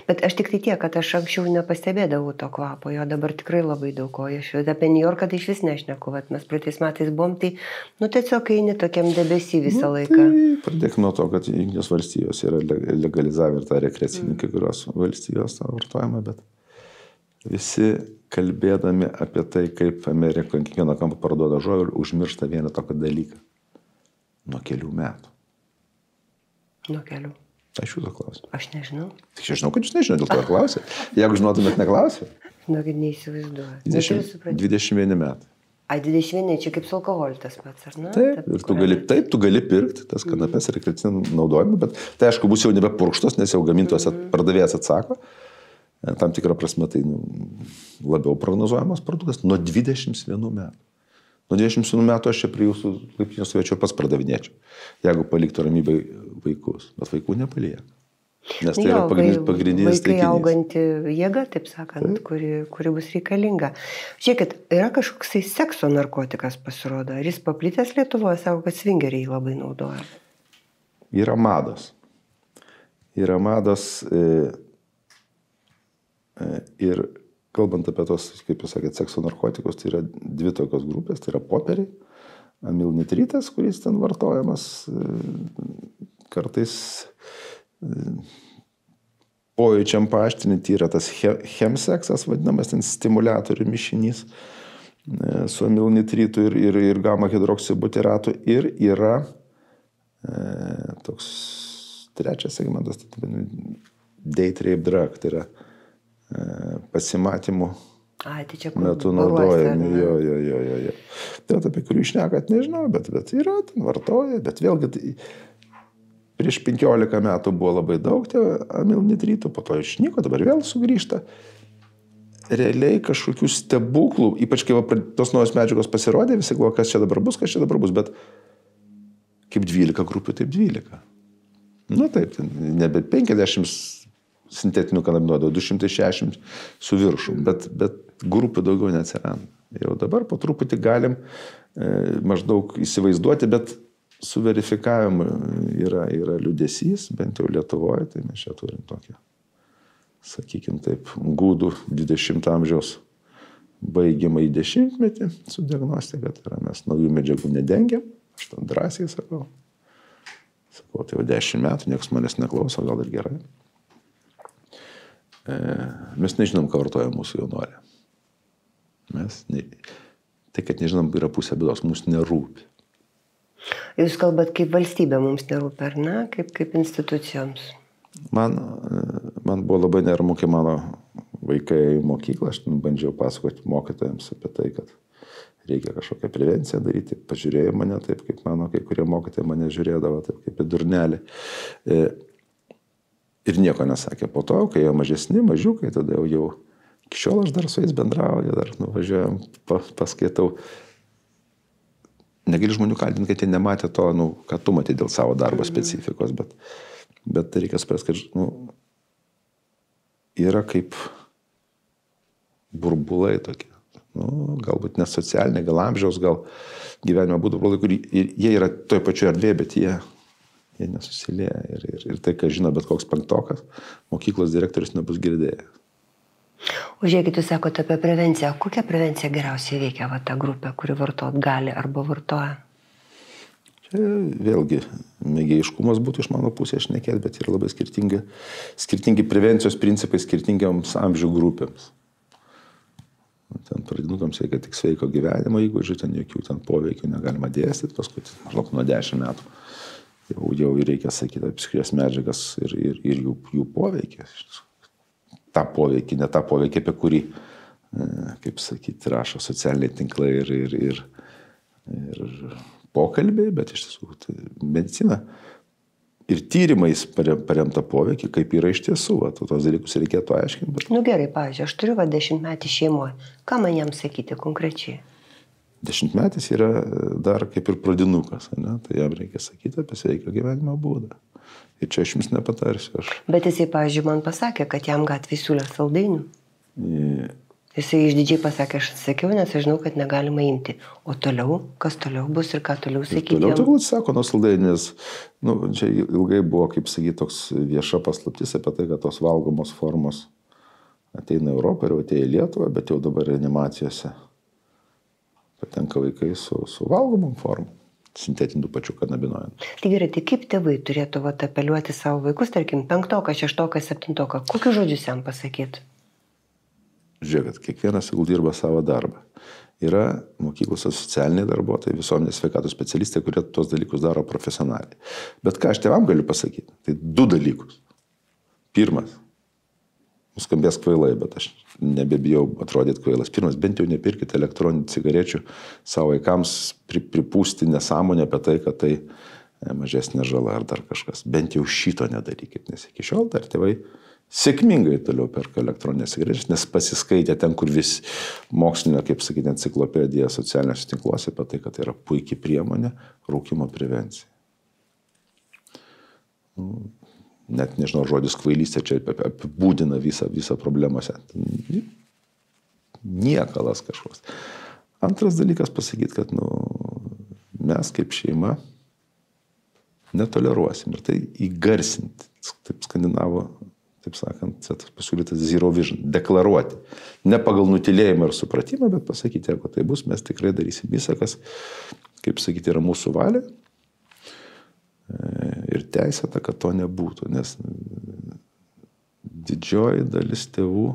Bet aš tik tai tiek, kad aš anksčiau nepastebėdavau to kvapo, jo dabar tikrai labai daug ko. Apie New Yorką tai iš vis nešneku, mes praeitais metais buvom, tai tiesiog eini tokiam debesį visą laiką. Tai pradėkime nuo to, kad Jungtinės valstijos yra legalizavę ir tą rekreacinį kai kurios valstijos tą vartojimą, bet visi kalbėdami apie tai, kaip Amerikoje kiekvieną kampą parduoda žolę, užmiršta vieną tokį dalyką. Nuo kelių metų. Nuo kelių. Aš jūsų klausiu. Aš nežinau. Tik aš žinau, kad jūs nežinau, dėl to klausiu. Jeigu žinotumėt, neklausiu. Žinokit, neįsivaizduoju. 21 metai. 21, čia kaip su alkoholiu tas pats, ar ne? Taip, ir tu gali pirkti tas kanapes rekreaciniam naudojimui, bet tai aišku bus jau nebe purkštos, nes jau gamintojas pardavėjas atsako. Tam tikrą prasme tai labiau prognozuojamas produktas nuo 21 metų. Nuo 21 metų aš čia prie jūsų laiptinio stovėčiau pats pardavinėčiau, jeigu paliktų ramybę vaikus, bet vaikų nepalieka. Nes tai yra pagrindinis taikinys. Vaikai auganti jėga, taip sakant, kuri bus reikalinga. Žiūrėkit, yra kažkoksai sekso narkotikas pasirodo. Ar jis paplitęs Lietuvoje, sako, kad svingeriai labai naudoja? Yra mados. Ir kalbant apie tos, kaip jūs sakėt, sekso narkotikus, tai yra dvi tokios grupės, tai yra poperiai, amilnitritas, kuris ten vartojamas kartais pojūčiam paaštrinti, yra tas chemseksas, vadinamas ten stimuliatorių mišinys. su amilnitritu ir gamma hidroksibutiratu ir yra toks trečias segmentas, date rape drug, tai yra pasimatymų metu naudojami. Jo. Tai apie kurį šnekat nežinau, bet yra, ten vartoja, bet vėlgi prieš 15 metų buvo labai daug amilnitritų, po to išnyko, dabar vėl sugrįžta. Realiai kažkokių stebuklų, ypač kai tos naujos medžiagos pasirodė, visi galvoja, kas čia dabar bus, bet kaip 12 grupių, taip 12. Nu taip, nebe 50 sintetinių kanabinoidų, 260 su viršum, bet grupių daugiau neatsiranda. Jau dabar po truputį galim maždaug įsivaizduoti, bet su verifikavimu yra liūdesys, bent jau Lietuvoje, tai mes čia turim tokią, sakykime taip, gūdų 20 amžiaus baigimą į 10-metį su diagnostika, tai yra mes naujų medžiagų nedengiam, aš tam drąsiai sakau, tai jau 10 metų, niekas manęs neklauso, gal ir gerai. Mes nežinom, ką vartoja mūsų jaunuoliai. Tai, kad nežinom, yra pusė bėdos, mums nerūpi. Jūs kalbat, kaip valstybė mums nerūpi, ar ne? Kaip institucijoms? Man buvo labai neramu, kai mano vaikai į mokyklą, aš bandžiau pasakoti mokytojams apie tai, kad reikia kažkokią prevenciją daryti. Pažiūrėjo mane taip, kaip mano, kai kurie mokytojai mane žiūrėdavo, taip kaip į durnelį. Ir nieko nesakė. Po to, kai jie mažesni, mažiukai, tada jau iki šiol aš dar su jais bendrauju, dar nuvažiuojam, paskaitau. Negali žmonių kaltinti, kad jie nematė to, kad tu matė dėl savo darbo specifikos, bet reikia suprasti, kad yra kaip burbulai tokie. Galbūt ne socialiniai, gal amžiaus, gal gyvenimo būdų burbulai, kur jie yra toj pačioje erdvėje, bet jie nesusilieja. Ir tai, ką žino bet koks penktokas, mokyklos direktorius nebus girdėjęs. O žiūrėkit, jūs sakote apie prevenciją. Kokia prevencija geriausiai veikia ta grupė, kuri vartot gali arba vartoja? Čia vėlgi mėgėjiškumas būtų iš mano pusės šnekėti, bet yra labai skirtingi prevencijos principai skirtingiams amžių grupėms. Ten pradinukams reikia tik sveiko gyvenimo įgūdžių, ten jokių poveikių negalima dėstyti, paskui maždaug nuo 10 metų jau reikia sakyti apie psichines medžiagas ir jų poveikį. tą poveikį, ne tą poveikį, apie kurį, kaip sakyti, rašo socialiniai tinklai ir pokalbiai, bet iš tiesų tai medicina ir tyrimais paremta poveikį, kaip yra iš tiesų, tos dalykus reikėtų aiškinti. Bet... Gerai, pavyzdžiui, aš turiu 10-metį šeimoje. Ką man jam sakyti konkrečiai? 10-metis yra dar kaip ir pradinukas, ne? Tai jam reikia sakyti apie sveiką gyvenimo būdą. Ir čia aš jums nepatarsiu. Bet jisai, pavyzdžiui, man pasakė, kad jam gatvėje siūlė saldainių. Jisai išdidžiai pasakė, aš atsakiau, nes aš žinau, kad negalima imti. O toliau, kas toliau bus ir ką toliau sakyti? Toliau turbūt sako, nuo saldainės, čia ilgai buvo, kaip sakyti, toks vieša paslaptis apie tai, kad tos valgomos formos ateina į Europą ir atėjo į Lietuvą, bet jau dabar reanimacijose patenka vaikai su valgomom formom, sintetinių pačių kanabinoidų. Tai gerai, tai kaip tėvai turėtų apeliuoti savo vaikus, tarkim, 5-oką, 6-oką, 7-oką, kokius žodžius jam pasakyti? Žiūrėkit, kiekvienas dirba savo darbą. Yra mokyklose socialiniai darbuotojai, visuomenės sveikatos specialistai, kurie tos dalykus daro profesionaliai. Bet ką aš tėvam galiu pasakyti? Tai 2 dalykus. Pirmas, nuskambės kvailai, bet aš nebebijau atrodyti kvailas. Pirmas, bent jau nepirkite elektroninių cigarečių savo vaikams pripūsti nesąmonę apie tai, kad tai mažesnė žala ar dar kažkas. Bent jau šito nedarykit, nes iki šiol dar tėvai sėkmingai toliau perka elektroninės cigaretės, nes pasiskaitė ten, kur vis mokslinė, kaip sakyti, enciklopedija socialiniuose tinkluose apie tai, kad tai yra puikiai priemonė rūkymo prevencijai. Net nežinau, žodis kvailystė čia apibūdina visą problemose. Niekalas kažkoks. Antras dalykas pasakyti, kad mes kaip šeima netoleruosim ir tai įgarsinti, taip skandinavo, taip sakant, pasiūlytas zero vision, deklaruoti. Ne pagal nutylėjimą ir supratimą, bet pasakyti, jeigu tai bus, mes tikrai darysim visą, kas, kaip sakyti, yra mūsų valia. Ir teisėta, kad to nebūtų, nes didžioji dalis tėvų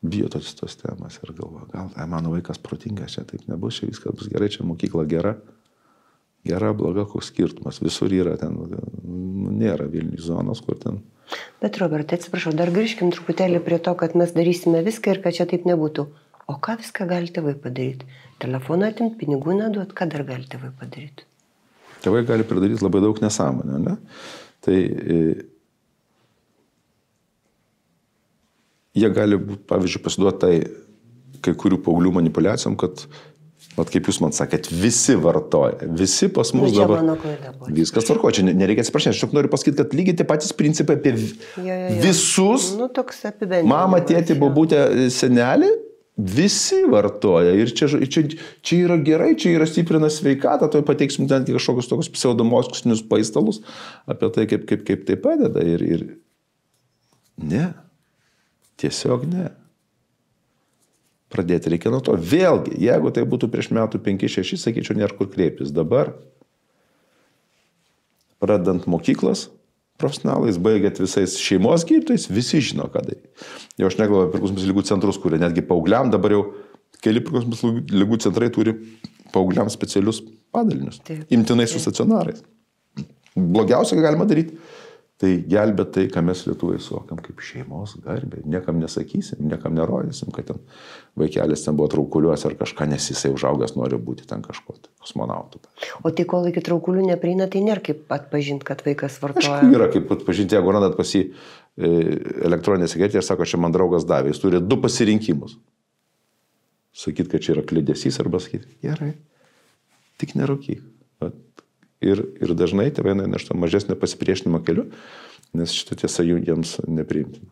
bijo tos temos ir galvoja, gal mano vaikas protingas, čia taip nebus, čia viskas bus gerai, čia mokykla gera, bloga, koks skirtumas, visur yra ten, nėra Vilnius zonos, kur ten. Bet Robertai, atsiprašau, dar grįžkim truputėlį prie to, kad mes darysime viską ir kad čia taip nebūtų. O ką viską gali tėvai padaryti? Telefoną atimti, pinigų neduot, ką dar gali tėvai padaryti? Tėvai gali pridaryti labai daug nesąmonę, ne? Tai jie gali, pavyzdžiui, pasiduoti tai kai kurių paauglių manipulacijom, kad, kaip jūs man sakėt, visi vartoja, visi pas mus dabar. Viskas tvarko, čia nereikia atsiprašyti, aš tik noriu pasakyti, kad lygiai tie patys principai apie visus, mamą, tėtį, bobutę, senelį, visi vartoja ir čia yra gerai, čia yra stiprina sveikatą, to pateiksim ten kažkokius tokius pseudomokslinius paistalus apie tai, kaip tai padeda ir ne, tiesiog ne. Pradėti reikia nuo to. Vėlgi, jeigu tai būtų prieš metų 5-6, sakyčiau, nėra kur kreiptis. Dabar, pradedant mokyklas, profesionalais, baigiat visais šeimos gydytojais, visi žino, ką daryti. Jau aš nekalbu apie priklausomybės ligų centrus, kurie netgi paaugliam, dabar jau keli priklausomybės ligų centrai turi paaugliam specialius padalinius. Imtinai su stacionarais. Blogiausia, ką galima daryti, tai gelbėt tai, ką mes Lietuvai suokam kaip šeimos garbė. Niekam nesakysim, niekam nerodysim, kad ten vaikelis ten buvo traukuliuose ar kažką, nes jisai užaugęs nori būti ten kažko, kosmonautų. O tai kol iki traukulių neprieina, tai nėra kaip atpažinti, kad vaikas vartoja. Aišku, yra kaip atpažinti, jeigu randat pas jį elektroninę cigaretę ir sako, čia man draugas davė, jis turi 2 pasirinkimus. Sakyt, kad čia yra klydesys arba sakyt, gerai, tik nerūkyk. Ir dažnai tėvai nešta mažesnio pasipriešinimo keliu, nes šitą tiesą jiems nepriimtina.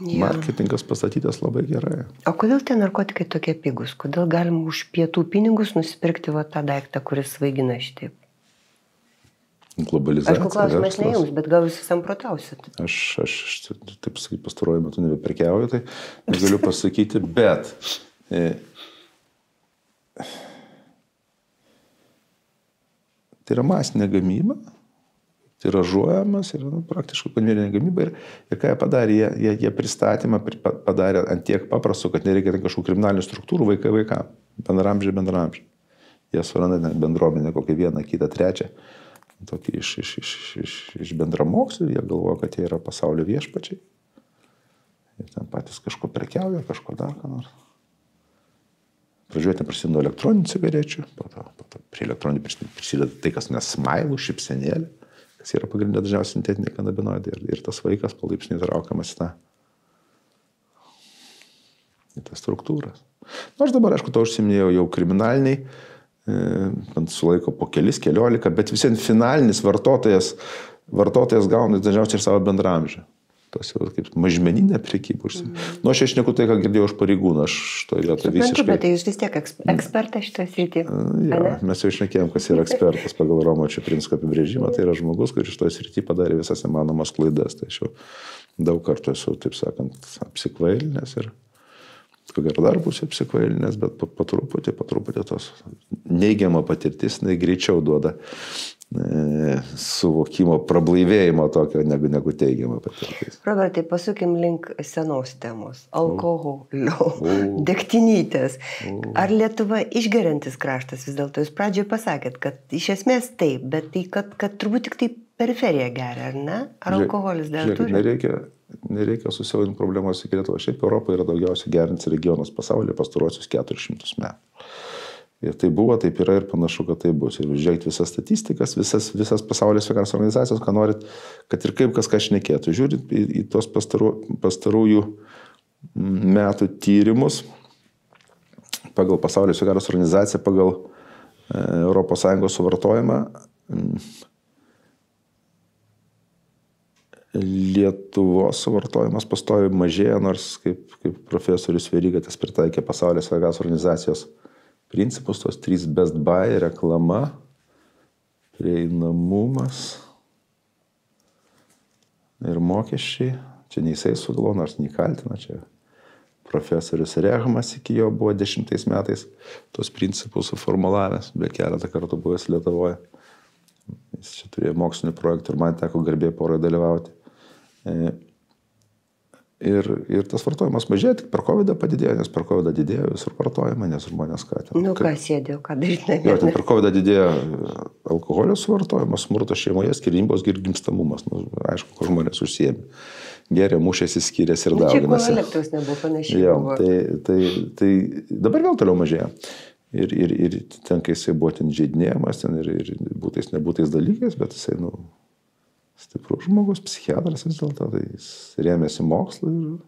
Marketingas pastatytas labai gerai. O kodėl tie narkotikai tokie pigus? Kodėl galima už pietų pinigus nusipirkti tą daiktą, kuris svaigina šitaip? Globalizacija. Aišku, klausimas ne jums, bet gal jūs samprotausit. Aš taip sakyt, pastaruoju metu nebeprekiauju, tai negaliu pasakyti, bet tai yra masinė gamyba, tiražuojamas ir praktiškai konvejerinė gamyba. Ir ką jie padarė, jie pristatymą padarė ant tiek paprasto, kad nereikia kažkokių kriminalinių struktūrų vaikam, bendramžiai. Jie suranda bendruomenę kokią vieną, kitą, trečią, tokį iš bendramokslių, jie galvoja, kad jie yra pasaulio viešpačiai. Ir ten patys kažko prekiauja, kažko dar ką nors. Pradžioje prasidėjo elektroninių cigarečių, po to prie elektroninių prisideda tai, kas nesmailų, šipsenėlė, kas yra pagrindinė dažniausiai sintetiniai kanabinoidai. Ir tas vaikas palaipsniui traukiamas į tas struktūras. Nors dabar, aišku, to užsiminėjau jau kriminaliniai, sulaiko po keliolika, bet vis vien finalinis vartotojas gauna dažniausiai ir savo bendramžį. Tos jau kaip mažmeninė prekyba. Nu, aš šneku tai, ką girdėjau iš pareigūnų, aš to vietą visiškai... Bet tai jūs vis tiek ekspertas šitą sritį. Ja, mes jau šnekėjom, kas yra ekspertas pagal Romočio Prinsko apibrėžimą. Tai yra žmogus, kuris šitoje srityje padarė visas įmanomas klaidas. Tai aš jau daug kartų esu, taip sakant, apsikvailinęs ir ko gero dar būsiu apsikvailinęs, bet po truputį tos neigiama patirtis, greičiau duoda suvokimo prablaivėjimo tokio negu teigiamą patirtis. Robertai, pasukim link senos temos. Alkoholio, degtinytės. Ar Lietuva išgeriantis kraštas vis dėlto? Jūs pradžioje pasakėt, kad iš esmės taip, bet tai, kad turbūt tik tai periferija geria, ar ne? Ar alkoholis dar turi? Nereikia susiaurinti problemos iki Lietuvos. Šiaip Europoje yra daugiausiai gerintis regionas pasaulyje pastaruosius 400 metų. Ir tai buvo, taip yra ir panašu, kad tai bus. Ir žiūrėkit visas statistikas, visas pasaulio sveikatos organizacijos, ką norit, kad ir kaip kas šnekėtų. Žiūrint į tos pastarųjų metų tyrimus pagal pasaulio sveikatos organizaciją, pagal ES suvartojimą, Lietuvos suvartojimas pastoviai mažėja, nors kaip profesorius Veryga pritaikė pasaulio sveikatos organizacijos principus, tos 3 best buy, reklama, prieinamumas ir mokesčiai. Čia nei jisai sugalvojo, nors nei kaltina, čia profesorius Rehmas iki jo buvo 10 metais tos principus suformulavęs, be keletą kartų buvęs Lietuvoje. Jis čia turėjo mokslinį projektą ir man teko garbė poroje dalyvauti. Ir tas vartojimas mažėjo, tik per COVID padidėjo, nes per COVID didėjo visur vartojimą, nes žmonės skatino. Nu ką sėdėjo, ką daryti? Jo, tai per COVID didėjo alkoholio suvartojimas, smurtas šeimoje, skirybos ir gimstamumas. Nu, aišku, ko žmonės užsiėmė. Geria, mušėsi, skiriasi ir dauginasi. Čia elektros nebuvo panašiai. Jo, tai dabar vėl toliau mažėja. Ir ten, kai jisai buvo ten žaidinėjamas, ten ir būtais nebūtais dalykais, bet jisai, stiprus žmogus, psichiatras vis dėlto, tai jis rėmėsi mokslu ir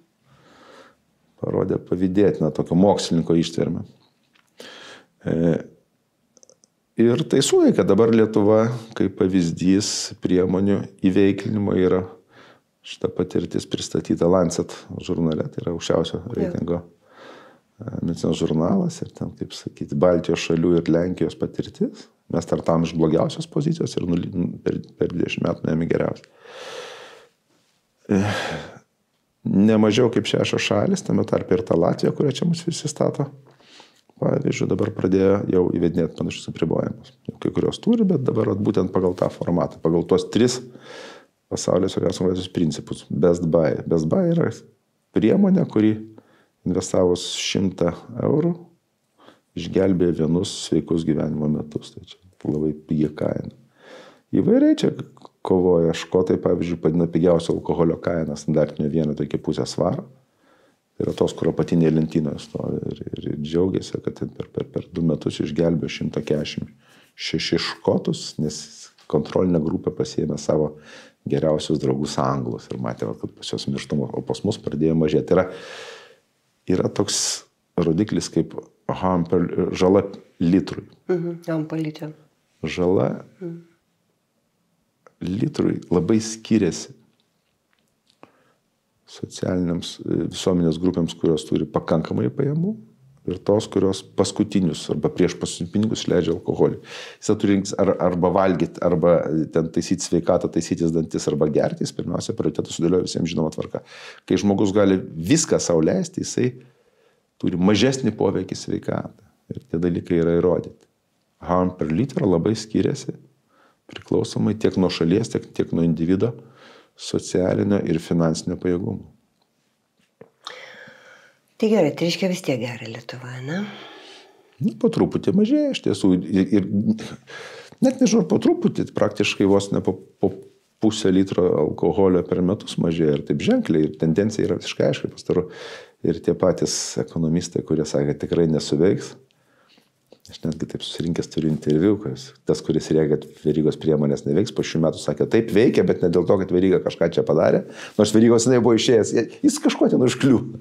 parodė pavydėtiną tokio mokslininko ištvermę. Ir tai suveikia, dabar Lietuva, kaip pavyzdys priemonių įveiklinimo yra šita patirtis pristatyta Lancet žurnale, tai yra aukščiausio reitingo medicinos žurnalas ir ten, kaip sakyti, Baltijos šalių ir Lenkijos patirtis. Mes startavom iš blogiausios pozicijos ir per 20 metų nuėjome geriausiai. Nemažiau kaip 6 šalis, tame tarpe ir ta Latvija, kuria čia mus visi stato. Pavyzdžiui, dabar pradėjo jau įvedinėti panašius apribojimus. Kai kurios turi, bet dabar būtent pagal tą formatą, pagal tuos 3 pasaulio svarbiausius principus. Best Buy. Best Buy yra priemonė, kuri investavus 100 eurų išgelbėjo vienus sveikus gyvenimo metus. Tai čia labai pigi kaina. Įvairiai čia kovoja škotai, pavyzdžiui, padina pigiausio alkoholio kainą standartinio vieneto iki pusės svaro. Tai yra tos, kur apatinėje lentynoje stovi ir džiaugiasi, kad per 2 metus išgelbėjo 146 škotus, nes kontrolinė grupė pasiėmė savo geriausius draugus anglus ir matė, kad pas juos mirštama, o pas mus pradėjo mažėti. Tai yra toks rodiklis kaip žala litrui. Žala litrui labai skiriasi socialiniams visuomenės grupėms, kurios turi pakankamai pajamų ir tos, kurios paskutinius arba prieš paskutinius pinigus leidžia alkoholį. Jis turi rinktis arba valgyti, arba ten taisyti sveikatą, taisytis dantis, arba gerti. Jis pirmiausia prioritetų sudėlioja visiems žinoma tvarka. Kai žmogus gali viską sau leisti, jisai turi mažesnį poveikį sveikatą. Ir tie dalykai yra įrodyti. HAM per litrą labai skiriasi priklausomai tiek nuo šalies, tiek nuo individo socialinio ir finansinio pajėgumo. Tai gerai, tai reiškia vis tiek gerai Lietuva, ne? Po truputį mažėja iš tiesų. Ir net nežinau, po truputį, praktiškai vos ne po pusę litro alkoholio per metus mažėja ir taip ženkliai. Ir tendencija yra visiškai aiškiai pastaru. Ir tie patys ekonomistai, kurie sakė, tikrai nesuveiks. Aš netgi taip susirinkęs turiu interviu, tas, kuris rėgia, kad Verygos priemonės neveiks, po šių metų sakė, taip veikia, bet ne dėl to, kad Veryga kažką čia padarė, nors Verygos buvo išėjęs, jis kažko ten užkliūva.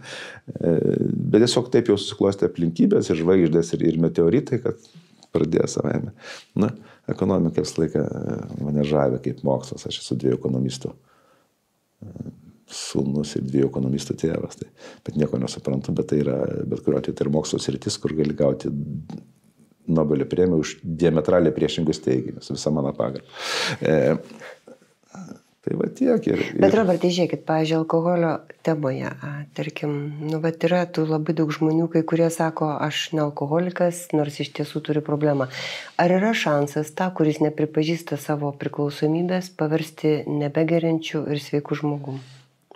Bet tiesiog taip jau susiklostė aplinkybės ir žvaigždės ir meteoritai, kad pradėjo savaime. Na, ekonomika visą laiką mane žavė kaip mokslas, aš esu 2 ekonomistų sūnus ir 2 ekonomistų tėvas, bet nieko nesuprantu, bet tai yra, bet kuriuo atveju tai yra mokslo sritis, kur gali gauti Nobelio premiją už diametraliai priešingus teiginius, visą mano pagarbą. Tai va tiek. Bet Robertai, žiūrėkit, pavyzdžiui, alkoholio temoje, tarkim, bet yra tų labai daug žmonių, kai kurie sako, aš ne alkoholikas, nors iš tiesų turi problemą. Ar yra šansas tą, kuris nepripažįsta savo priklausomybės, paversti nebegeriančių ir sveikų žmogų,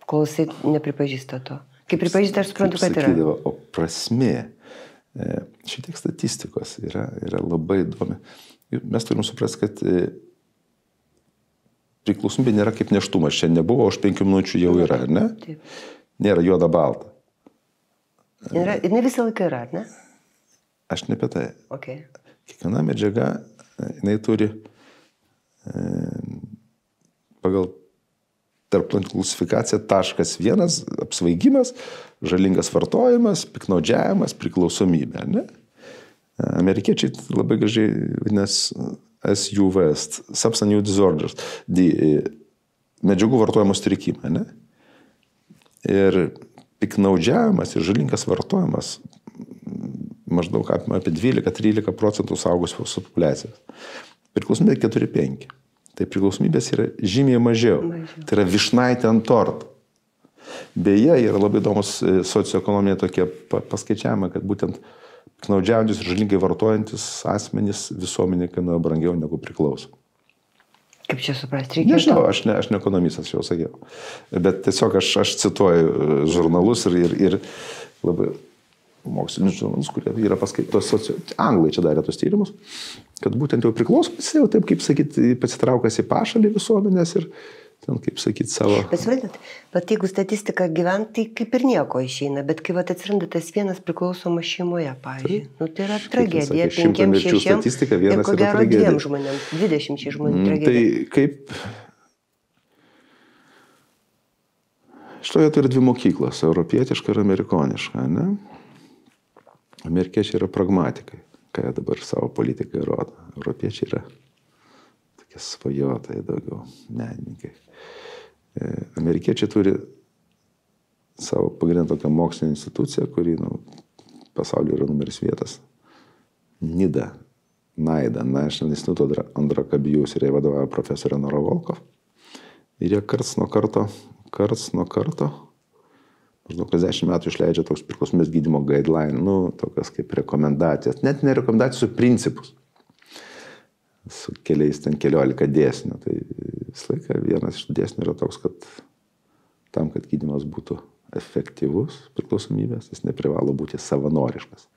kol jisai nepripažįsta to? Kai pripažįsta, aš suprantu, kad yra. Sakydavo, o prasmė šitiek statistikos yra labai įdomi. Mes turim suprasti, kad priklausomybė nėra kaip nėštumas. Čia nebuvo, už 5 minučių jau yra, ar ne? Taip. Nėra juoda balta. Ne visą laiką yra, ar ne? Aš ne apie tai. Okay. Kiekviena medžiaga, jinai turi pagal tarptautinę klasifikaciją taškas 1, apsvaigimas, žalingas vartojimas, piknaudžiavimas, priklausomybė, ne? Amerikiečiai labai gražiai vadinasi SUVs, Substance Use Disorders, medžiagų vartojimo sutrikimai, ne? Ir piknaudžiavimas ir žalingas vartojimas maždaug apie 12-13% saugusios populiacijos. Priklausomybė 4-5. Tai priklausomybės yra žymiai mažiau. Tai yra višnaitė ant torto. Beje, yra labai įdomus socioekonomija tokie paskaičiavimai, kad būtent piknaudžiaujantis ir žalingai vartojantis asmenys visuomenė kainuoja brangiau negu priklauso. Kaip čia suprasti reikėtų? Nežinau, aš ne ekonomistas, jau sakiau. Bet tiesiog aš cituoju žurnalus ir labai mokslinius žurnalus, kurie yra paskaitos, anglai čia darė tos tyrimus, kad būtent jau priklausomas, jau taip, kaip sakyti, pasitraukęs į pašalį visuomenės ir ten, kaip sakyti, savo... Bet suprantat, bet jeigu statistika gyvent, tai kaip ir nieko išeina, bet kai atsiranda tas vienas priklausomas šeimoje, pavyzdžiui, tai yra tragedija, 5-6 ir ko gero 2 žmonėms, 20 žmonių tragedija. Tai kaip... Šitoje turi 2 mokyklos, europietiška ir amerikoniška, ne? Amerikiečiai yra pragmatikai, ką jie dabar savo politikai rodo. Europiečiai yra tokie svajotojai daugiau, menininkai. Amerikiečiai turi savo pagrindą tokią mokslinę instituciją, kuri pasaulyje yra numeris 1. NIDA, National Institute of Abuse, ir jie vadovauja profesorė Nora Volkow. Ir jie karts nuo karto, maždaug 10 metų išleidžia toks priklausomybės gydymo guideline, tokias kaip rekomendacijas, net ne rekomendacijos, su principus. Su keliais ten 14 dėsnių. Tai vis laiką vienas iš dėsnių yra toks, kad tam, kad gydymas būtų efektyvus priklausomybės, jis neprivalo būti savanoriškas.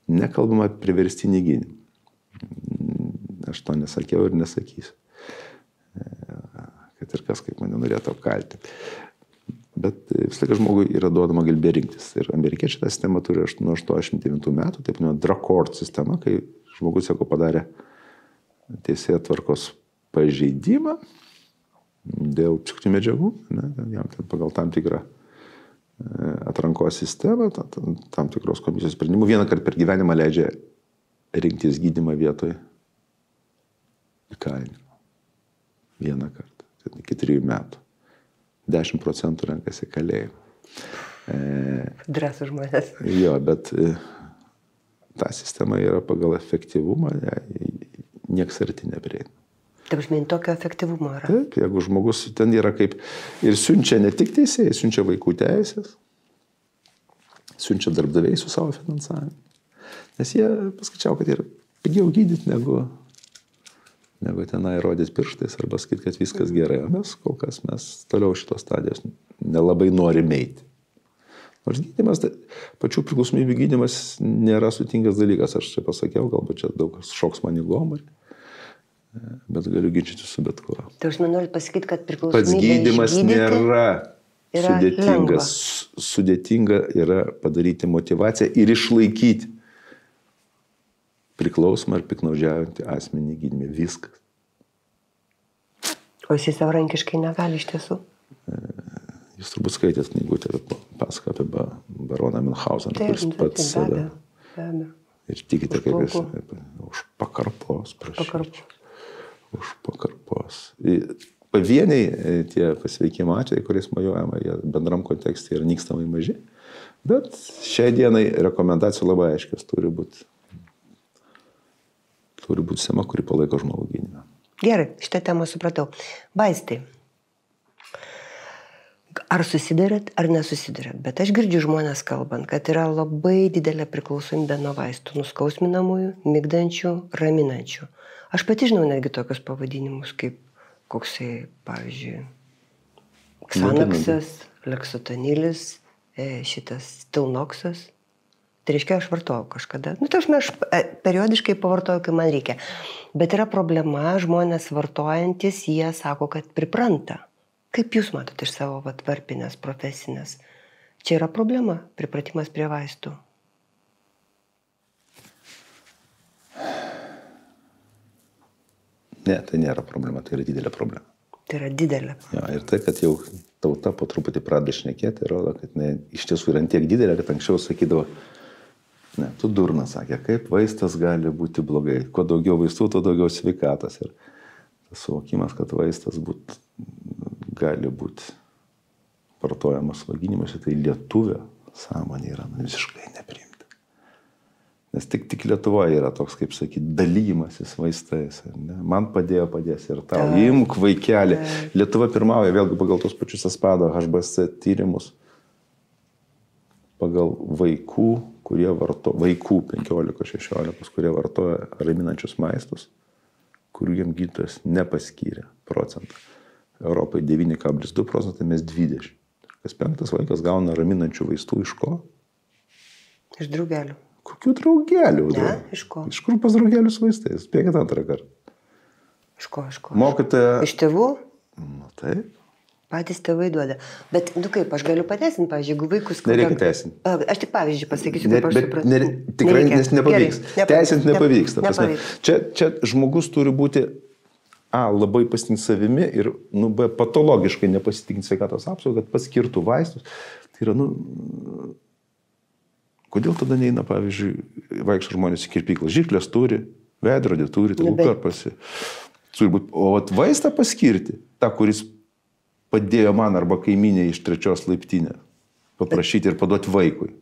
Nekalbama apie priverstinį gydymą. Aš to nesakiau ir nesakysiu. Kad ir kas, kaip mane norėtų apkaltinti. Bet vis laiką žmogui yra duodama galimybė rinktis. Ir amerikiečiai tą sistemą turi nuo 89 metų, taip drug court sistema, kai žmogus, jeigu padarė teisėtvarkos pažeidimą dėl psichotinių medžiagų, jam ten pagal tam tikrą atrankos sistemą, tam tikros komisijos sprendimų, vieną kartą per gyvenimą leidžia rinktis gydymą vietoj įkalinimo. Vieną kartą, iki 3 metų. 10% renkasi kalėjimą. Drąsų žmonės. Jo, bet ta sistema yra pagal efektyvumą, nieks arti neprieina. Taip, aš mėginu, tokio efektyvumo yra. Taip, jeigu žmogus ten yra kaip ir siunčia ne tik teisėjai, siunčia vaikų teisės, siunčia darbdaviai su savo finansavimu. Nes jie paskaičiavo, kad yra pigiau gydyti negu tenai rodyti pirštais arba sakyti, kad viskas gerai. O mes kol kas toliau šitos stadijos nelabai norime eiti. Nors gydymas, pačių priklausomybių gydymas nėra sutinkas dalykas. Aš čia pasakiau, galbūt čia daug šoks man į gomurį, bet galiu ginčyti su bet kuo. Tai aš noriu pasakyti, kad priklausomybė pats gydymas nėra sudėtingas. Sudėtinga yra padaryti motyvaciją ir išlaikyti priklausomą ar piknaudžiaujantį asmenį gydyme. Viskas. O jis savarankiškai negali iš tiesų? Jūs turbūt skaitėt knygutę, pasako apie baroną Münchhauseną, kuris pats save. Ir tikite, kaip jis už pakarpos, prašyčiau. Už pakarpos. Pavieniai tie pasveikimo atvejai, kuriais mojuojama, jie bendram kontekste yra nykstamai maži, bet šiai dienai rekomendacijų labai aiškios turi būti sistema, kuri palaiko žmogų gydymą. Gerai, šitą temą supratau. Vaistai. Ar susidarėt, ar nesusidarėt? Bet aš girdžiu žmonės kalbant, kad yra labai didelė priklausomybė nuo vaistų, nuskausminamųjų, migdančių, raminančių. Aš pati žinau netgi tokius pavadinimus, kaip koksai, pavyzdžiui, Xanaxas, Leksotanilis, šitas Stilnoxas. Tai reiškia, aš vartojau kažkada. Tai aš periodiškai pavartoju, kai man reikia. Bet yra problema, žmonės vartojantis, jie sako, kad pripranta. Kaip jūs matote iš savo varpinės, profesinės? Čia yra problema, pripratimas prie vaistų. Ne, tai nėra problema, tai yra didelė problema. Tai yra didelė. Jo, ir tai, kad jau tauta po truputį pradeda šnekėti, rodo, kad iš tiesų yra tiek didelė, kad anksčiau sakydavo, ne, tu durnas, sakė, kaip vaistas gali būti blogai. Kuo daugiau vaistų, tuo daugiau sveikatos. Ir tas suvokimas, kad vaistas gali būti vartojamas gydymuose, tai lietuvio sąmonė yra visiškai nepriimta. Nes tik Lietuvoje yra toks, kaip sakyti, dalymasis vaistais. Ne? Man padės ir tau. Imk vaikelį. Lietuva pirmauja, vėlgi pagal tos pačius Aspado HBSC tyrimus, pagal vaikų, kurie vartoja, vaikų 15-16, kurie vartoja raminančius vaistus, kurių jiem gydytojas nepaskyrė procentą. Europai 9,2 procentai, mes 20. Kas 5 vaikas gauna raminančių vaistų iš ko? Iš draugelių. Kokių draugelių? Ne, iš ko? Iš kur pas draugelius vaistais? Spėkit antrą kartą. Iš ko? Mokytoja... Iš tėvų? Nu, taip. Patys tėvai duoda. Bet, kaip, aš galiu pateisinti, pavyzdžiui, jeigu vaikus... Nereikia teisinti. Aš tik pavyzdžiui pasakysiu, kaip aš suprantu. Tikrai nes nepavyks. Teisinti nepavyks. Čia žmogus turi būti labai pasitikint savimi ir B, patologiškai nepasitikint sveikatos apsaugą, kad paskirtų vaistus. Tai yra, kodėl tada neina, pavyzdžiui, vaikšto žmonės į kirpyklą? Žirklės turi, veidrodį turi, tai karpasi. O vaistą paskirti, tą, kuris padėjo man arba kaiminė iš 3 laiptinės paprašyti ir paduoti vaikui.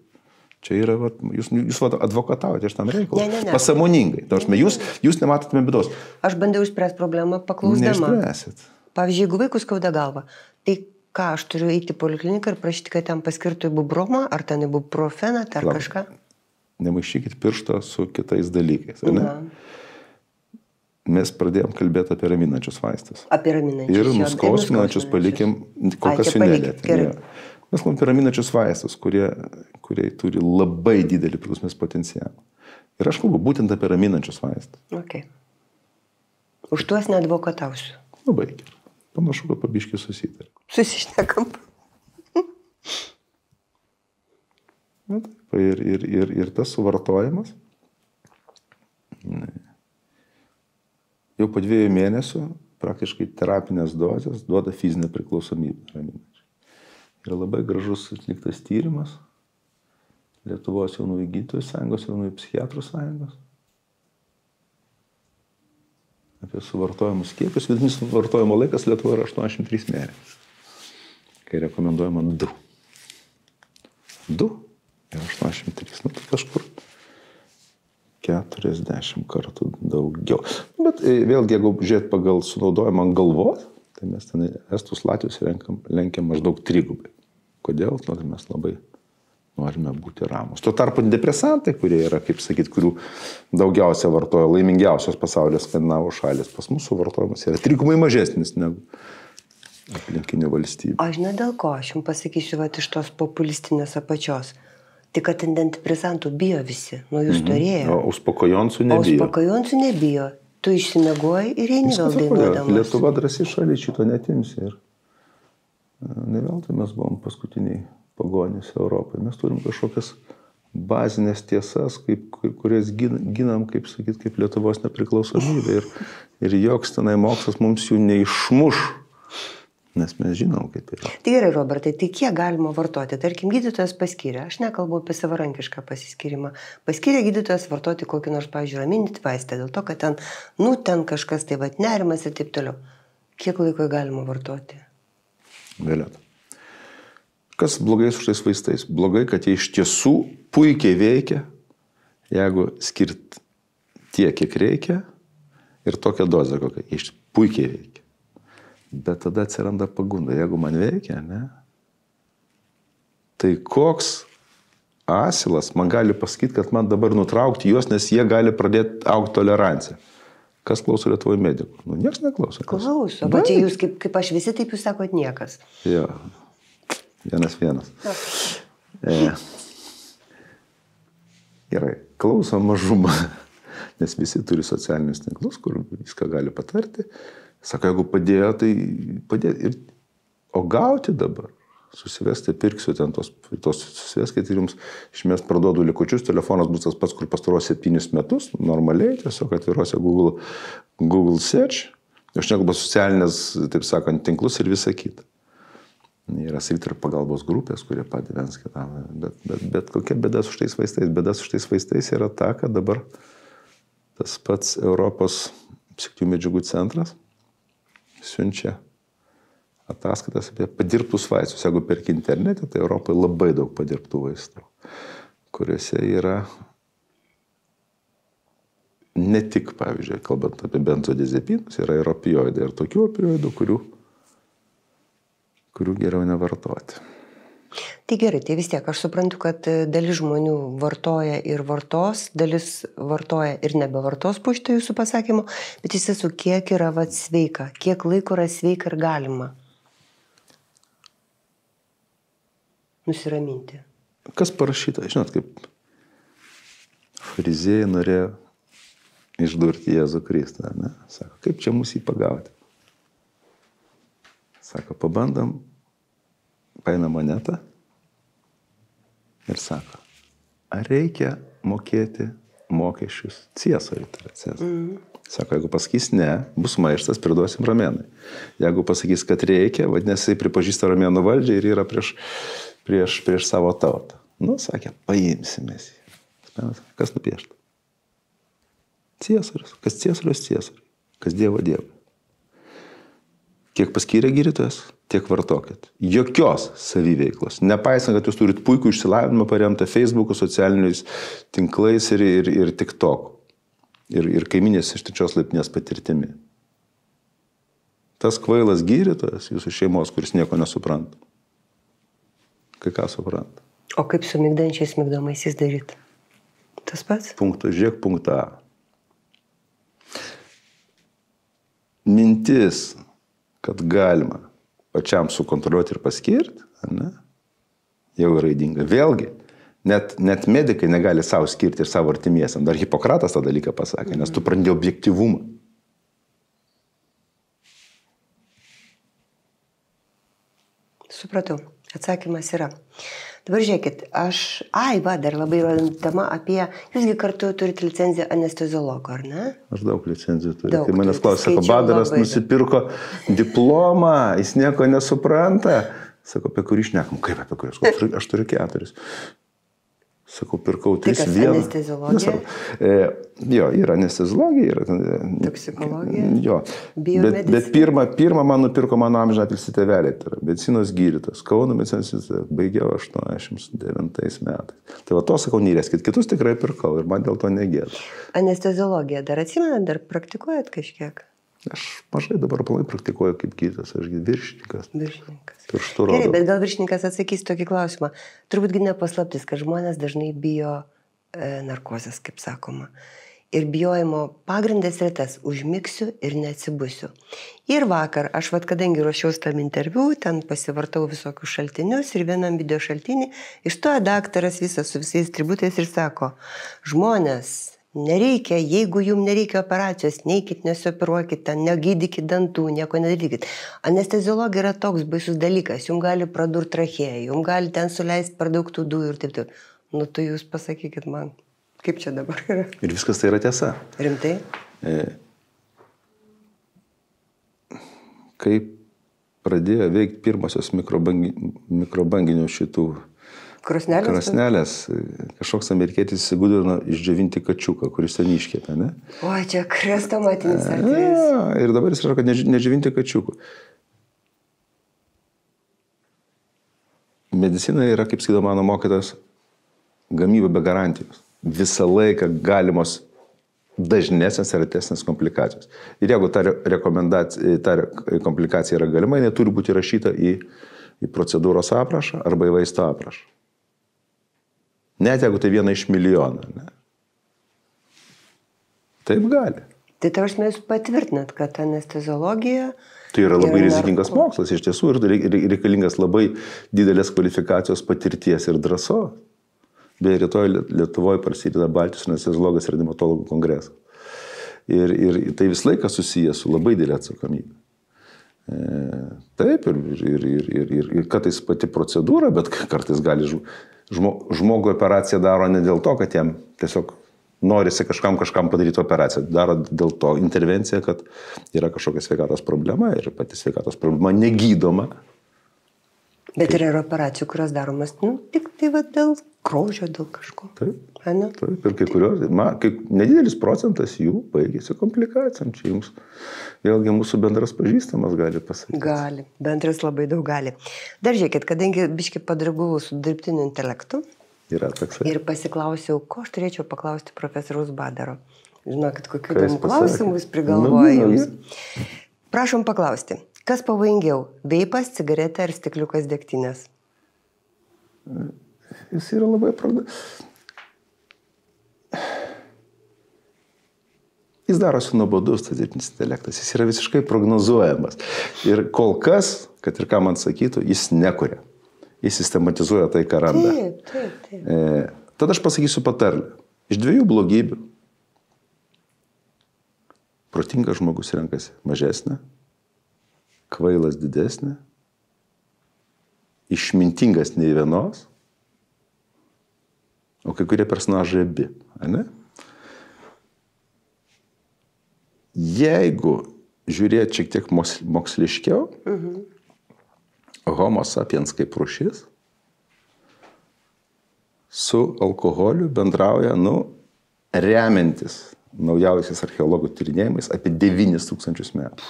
Čia yra, jūs advokatavote iš tam reikalą. Ne. Pasamoningai. Jūs nematote bėdos. Aš bandžiau išspręsti problemą paklausdama. Neišspręsit. Pavyzdžiui, jeigu vaikus skauda galva, tai ką, aš turiu eiti į polikliniką ir prašyti, kad ten paskirtų ibupromą, ar ten ibuprofeną, ar kažką? Nemaišykit piršto su kitais dalykais. Mes pradėjom kalbėti apie raminančius vaistus. Apie raminančius. Ir nuskausminančius palikim, kol kas jų nelietėm. Mes kalbam apie raminančius vaistus, kurie turi labai didelį priklausomybės potencialą. Ir aš kalbu būtent apie raminančius vaistus. Okay. Už tuos neadvokatausiu. Labai gerai. Panašu, kad pabiškiai susitarė. Susišnekam. Ir tas suvartojimas jau po 2 mėnesių praktiškai terapinės dozės duoda fizinę priklausomybę raminančią. Yra labai gražus atliktas tyrimas Lietuvos jaunųjų gydytojų sąjungos, jaunųjų psichiatrų sąjungos apie suvartojimus kiekius. Vidutinis suvartojimo laikas Lietuvoje yra 83 mėnesiai, kai rekomenduojama 2. 2 ir 83. Tai kažkur 40 kartų daugiau. Bet vėlgi, jeigu žiūrėt pagal sunaudojimą ant galvos, tai mes ten estus latvius lenkiam maždaug 3. Kodėl? Todėl mes labai norime būti ramus. Tuo tarpu depresantai, kurie yra, kaip sakyt, kurių daugiausia vartoja laimingiausios pasaulio skandinavų šalis, pas mūsų suvartojimas yra 3 mažesnis negu aplinkinių valstybių. Aš ne dėl ko, aš jums pasakysiu iš tos populistinės apačios. Tik kad antidepresantų bijo visi, nuo jų storėja. O uspakojoncų nebijo. O uspakojoncų nebijo. Tu išsimiegoji ir eini vėl dainuodamas. Lietuva drąsi šalis šito netimsi. Ir ne veltui mes buvom paskutiniai pagonys Europai. Mes turim kažkokias bazinės tiesas, kurias ginam, kaip sakyt, kaip Lietuvos nepriklausomybė. Ir joks tenai mokslas mums jų neišmuš. Nes mes žinom, kaip yra. Tai gerai, Robertai, tai kiek galima vartoti? Tarkim, gydytojas paskyrė, aš nekalbu apie savarankišką pasiskyrimą, paskyrė gydytojas vartoti kokį nors, pavyzdžiui, raminantį vaistą, dėl to, kad ten kažkas tai nerimas ir taip toliau. Kiek laiko galima vartoti? Violeta. Kas blogai su šitais vaistais? Blogai, kad jie iš tiesų puikiai veikia, jeigu skirt tiek, kiek reikia ir tokią dozę, kokią iš puikiai veikia. Bet tada atsiranda pagunda. Jeigu man veikia, tai koks asilas man gali pasakyti, kad man dabar nutraukti juos, nes jie gali pradėti augti toleranciją. Kas klauso Lietuvoje medikų? Niekas neklauso. Klauso, bet jūs, kaip aš visi, taip jūs sakot niekas. Jo, 1-1. Gerai, klauso mažumą, nes visi turi socialinius tinklus, kur viską gali patarti. Sako, jeigu padėjo, tai padėjo. O gauti dabar, susivesti, pirksiu ten tos susiveskite ir jums išmest parduodu likučius, telefonas bus tas pats, kur pastaruos 7 metus, normaliai, tiesiog atviruose Google Search, aš nekalbu socialinės, taip sakant, tinklus ir visa kita. Yra savitar pagalbos grupės, kurie padeda viens kitam. Bet kokia bėda su šitais vaistais? Bėda su šitais vaistais yra ta, kad dabar tas pats Europos psichinių medžiagų centras siunčia ataskaitas apie padirbtus vaistus. Jeigu perki internete, tai Europoje labai daug padirbtų vaistų, kuriuose yra ne tik, pavyzdžiui, kalbant apie benzodiazepinus, yra ir opioidai, ir tokių opioidų, kurių geriau nevartoti. Tai gerai, tai vis tiek aš suprantu, kad dalis žmonių vartoja ir vartos, dalis vartoja ir nebevartos po šito jūsų pasakymo, bet iš tiesų, kiek yra sveika, kiek laiko yra sveika ir galima nusiraminti. Kas parašyta, žinot, kaip fariziejai norėjo išdurti Jėzų Kristų, ne? Sako, kaip čia mūsų jį pagauti? Sako, pabandom, paina monetą ir sako, ar reikia mokėti mokesčius Ciesoriui, tai yra Cezariui? Sako, jeigu pasakys ne, bus maištas, priduosim Romėnui. Jeigu pasakys, kad reikia, vadinasi, jis pripažįsta Romėnų valdžią ir yra prieš savo tautą. Nu, sakė, paimsimės jį. Kas nupiešta? Ciesorius. Kas Ciesorius Ciesoriui? Kas Dievo Dievui? Kiek paskyrė gydytojas, tiek vartokit. Jokios saviveiklos. Nepaisant, kad jūs turit puikų išsilavinimą paremtą Facebook'u, socialiniais tinklais ir TikTok'u. Ir kaiminės iš trečios laiptinės patirtimi. Tas kvailas gydytojas jūsų šeimos, kuris nieko nesupranta. Kai ką supranta. O kaip su migdančiais migdomaisiais daryti? Tas pats? Punktą žiūrėk, punktą A. Mintis, kad galima pačiam sukontroliuoti ir paskirti, ne, jau yra ydinga. Vėlgi, net medikai negali savo skirti ir savo artimiesiam. Dar Hipokratas tą dalyką pasakė, nes tu prandi objektyvumą. Supratau, atsakymas yra. Dabar žiūrėkit, dar labai įrodant tema apie, jūsgi kartu turite licenciją anesteziologo, ar ne? Aš daug licencijų turiu. Kai manęs klausė, sako, Badaras nusipirko diplomą, jis nieko nesupranta. Sako, apie kurį šnekam? Kaip apie kurį? Aš turiu 4. Sakau, pirkau 3 vieną. Tai kas anesteziologija? Jo, yra anesteziologija, yra... Toksikologija? Jo. Bet pirmą man nupirko mano amžiną pilsi tėveliai. Tai yra medicinos gydytojas. Kauno medicinos gydytojas. Baigiau 89 metais. Tai va to, sakau, neįreskit. Kitus tikrai pirkau ir man dėl to negėda. Anesteziologija. Dar atsimenat, dar praktikuojat kažkiek? Aš mažai dabar planai praktikuoju kaip gydytojas, aš viršininkas. Gerai, bet gal viršininkas atsakys tokį klausimą. Turbūt nepaslaptis, kad žmonės dažnai bijo narkozės, kaip sakoma. Ir bijojimo pagrindas yra tas, užmigsiu ir neatsibusiu. Ir vakar, aš kadangi ruošiausi tam interviu, ten pasivartau visokius šaltinius ir vienam video šaltinį, išstojo daktaras visas su visais tributais ir sako, žmonės, nereikia, jeigu jums nereikia operacijos, neikit, nesioperuokit, negydykit dantų, nieko nedarykit. Anesteziologija yra toks baisus dalykas, jums gali pradurt trachėją, jums gali ten suleisti per daug tų dujų ir taip taip. Nu, tai jūs pasakykit man, kaip čia dabar yra. Ir viskas tai yra tiesa. Rimtai? Kai pradėjo veikti pirmosios mikrobanginių šitų krosnelės, kažkoks amerikietis įsigudrino išdžiovinti kačiuką, kuris ten iškėpė, ne? O, čia krestomatinis atvejis. Ir dabar jis sako, kad nedžiovinti kačiukų. Medicina yra, kaip sakydavo mano mokytas, gamyba be garantijos. Visą laiką galimos dažnesnės ir retesnės komplikacijos. Ir jeigu ta komplikacija yra galima, jinai turi būti įrašyta į procedūros aprašą arba į vaisto aprašą. Net jeigu tai 1 iš milijono. Ne? Taip gali. Tai tarsi jūs patvirtinat, kad anesteziologija... Tai yra labai rizikingas mokslas, iš tiesų, ir reikalingas labai didelės kvalifikacijos patirties ir drąsos. Beje, rytoj Lietuvoje prasideda Baltijos anesteziologijos ir reanimatologų kongresas. Ir tai vis laiką susijęs su labai didelė atsakomybė. Taip, ir kartais pati procedūra, bet kartais gali žmogui operaciją daro ne dėl to, kad jam tiesiog norisi kažkam padaryti operaciją. Daro dėl to intervenciją, kad yra kažkokia sveikatos problema ir pati sveikatos problema negydoma. Bet yra ir operacijų, kurios daromas tik tai dėl kraujo, dėl kažko. Taip. Ir kai kurios, nedidelis procentas jų baigėsi komplikacijom. Čia jums vėlgi mūsų bendras pažįstamas gali pasakyti. Gali, bendras labai daug gali. Dar žiūrėkit, kadangi biškai padragavau su dirbtiniu intelektu ir pasiklausiau, ko aš turėčiau paklausti profesoriaus Badaro. Žinokit, kokių įdomų klausimų jis prigalvoja jums. Prašom paklausti, kas pavojingiau, veipas, cigaretė ar stikliukas degtinės? Jis yra labai Jis darosi nuobodus, tas dirbtinis intelektas. Jis yra visiškai prognozuojamas. Ir kol kas, kad ir ką man sakytų, jis nekuria. Jis sistematizuoja tai, ką randa. Taip. Tada aš pasakysiu patarlę. Iš dviejų blogybių. Protingas žmogus renkasi mažesnę, kvailas didesnę, išmintingas nei vienos, o kai kurie personažai abi. Ne? Jeigu žiūrėti šiek tiek moksliškiau, Homo sapiens kaip rūšis su alkoholiu bendrauja, remiantis naujausiais archeologų tyrinėjimais apie 9000 metų.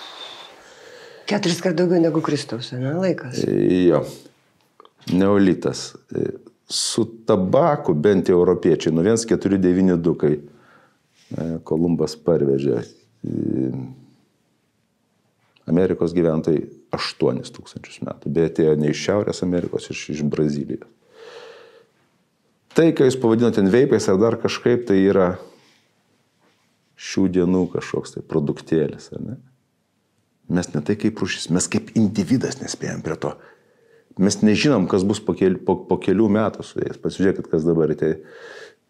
4 kart daugiau negu Kristaus, laikas. Jo. Neolitas. Su tabaku bent jau europiečiai, 1492, kai Kolumbas parvežė Amerikos gyventojai 8000 metų. Beje, atėjo ne iš Šiaurės Amerikos, iš Brazilijos. Tai, ką jūs pavadinote veipais ar dar kažkaip, tai yra šių dienų kažkoks tai produktėlis. Ne? Mes ne tai kaip rūšis, mes kaip individas nespėjom prie to. Mes nežinom, kas bus po kelių metų su jais. Pasižiūrėkit, kas dabar. Tai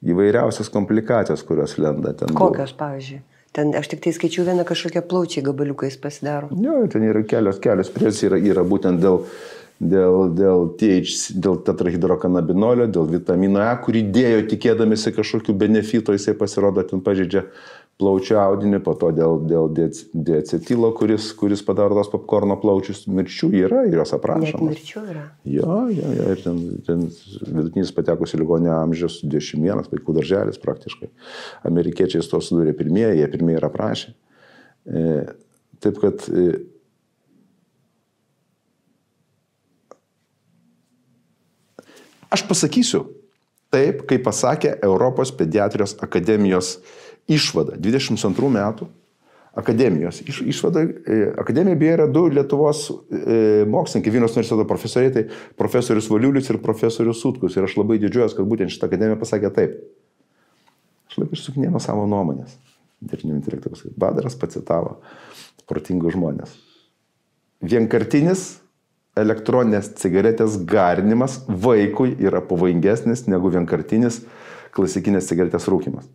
įvairiausios komplikacijos, kurios lenda ten. Kokios, pavyzdžiui? Ten aš tik tai skaičiau vieną kažkokią plaučiai gabaliukais pasidaro. Jo, ten yra kelios priežastys yra būtent dėl tetrahidrokanabinolio, dėl vitamino E, kurį dėjo tikėdamėsi kažkokių benefitų, jisai pasirodo, ten pažeidžia plaučių audinį, po to dėl diacetilo, kuris padaro tos popkorno plaučius. Mirčių yra ir jos aprašoma. Net mirčių yra. Jo, ir ten vidutinis patekusių ligonio amžius 21, vaikų darželis praktiškai. Amerikiečiai su to sudūrė pirmieji, jie pirmieji ir aprašė. Taip kad aš pasakysiu taip, kaip pasakė Europos pediatrijos akademijos išvada 22 metų akademijos išvada. Akademija beje yra 2 Lietuvos mokslininkai, Vilniaus universiteto profesoriai, tai profesorius Valiulis ir profesorius Sutkus. Ir aš labai didžiuojas, kad būtent šitą akademiją pasakė taip. Aš labai išsukinėjau savo nuomonės. Dirbtinio intelekto pasakė. Badaras pacitavo protingus žmonės. Vienkartinis elektroninės cigaretės garinimas vaikui yra pavojingesnis negu vienkartinis klasikinės cigaretės rūkymas.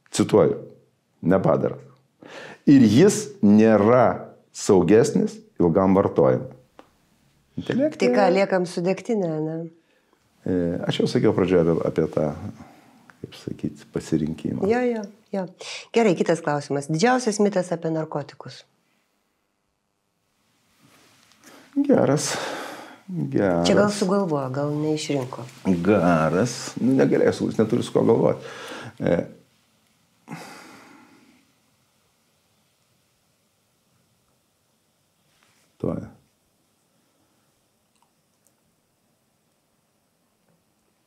Cituoju, ne Badaras. Ir jis nėra saugesnis ilgam vartojimui. Tai ką, liekam su degtinė, ne? Aš jau sakiau pradžioje apie tą, kaip sakyti, pasirinkimą. Jo. Gerai, kitas klausimas. Didžiausias mitas apie narkotikus? Geras. Čia gal sugalvojo, gal neišrinko. Geras. Negalėsiu, jis neturi su ko galvoti.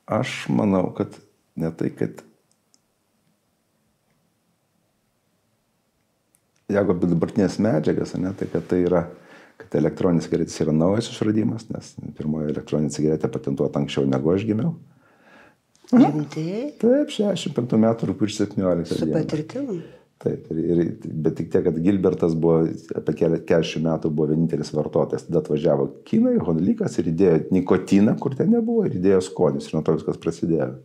Aš manau, kad ne tai, kad jeigu apie dabartinės medžiagas, ne, tai kad tai yra, kad elektroninis cigaretės yra naujas išradimas, nes pirmoji elektroninė cigaretė patentuota anksčiau negu aš gimiau. Rimtai? Taip, 65 metų rugpjūčio 17 Su patirtim? Taip, bet tik tiek, kad Gilbertas buvo apie 40 metų buvo vienintelis vartotojas. Tada atvažiavo kinai, Honlikas ir įdėjo nikotiną, kur ten nebuvo, ir įdėjo skonius. Ir nuo to viskas prasidėjo.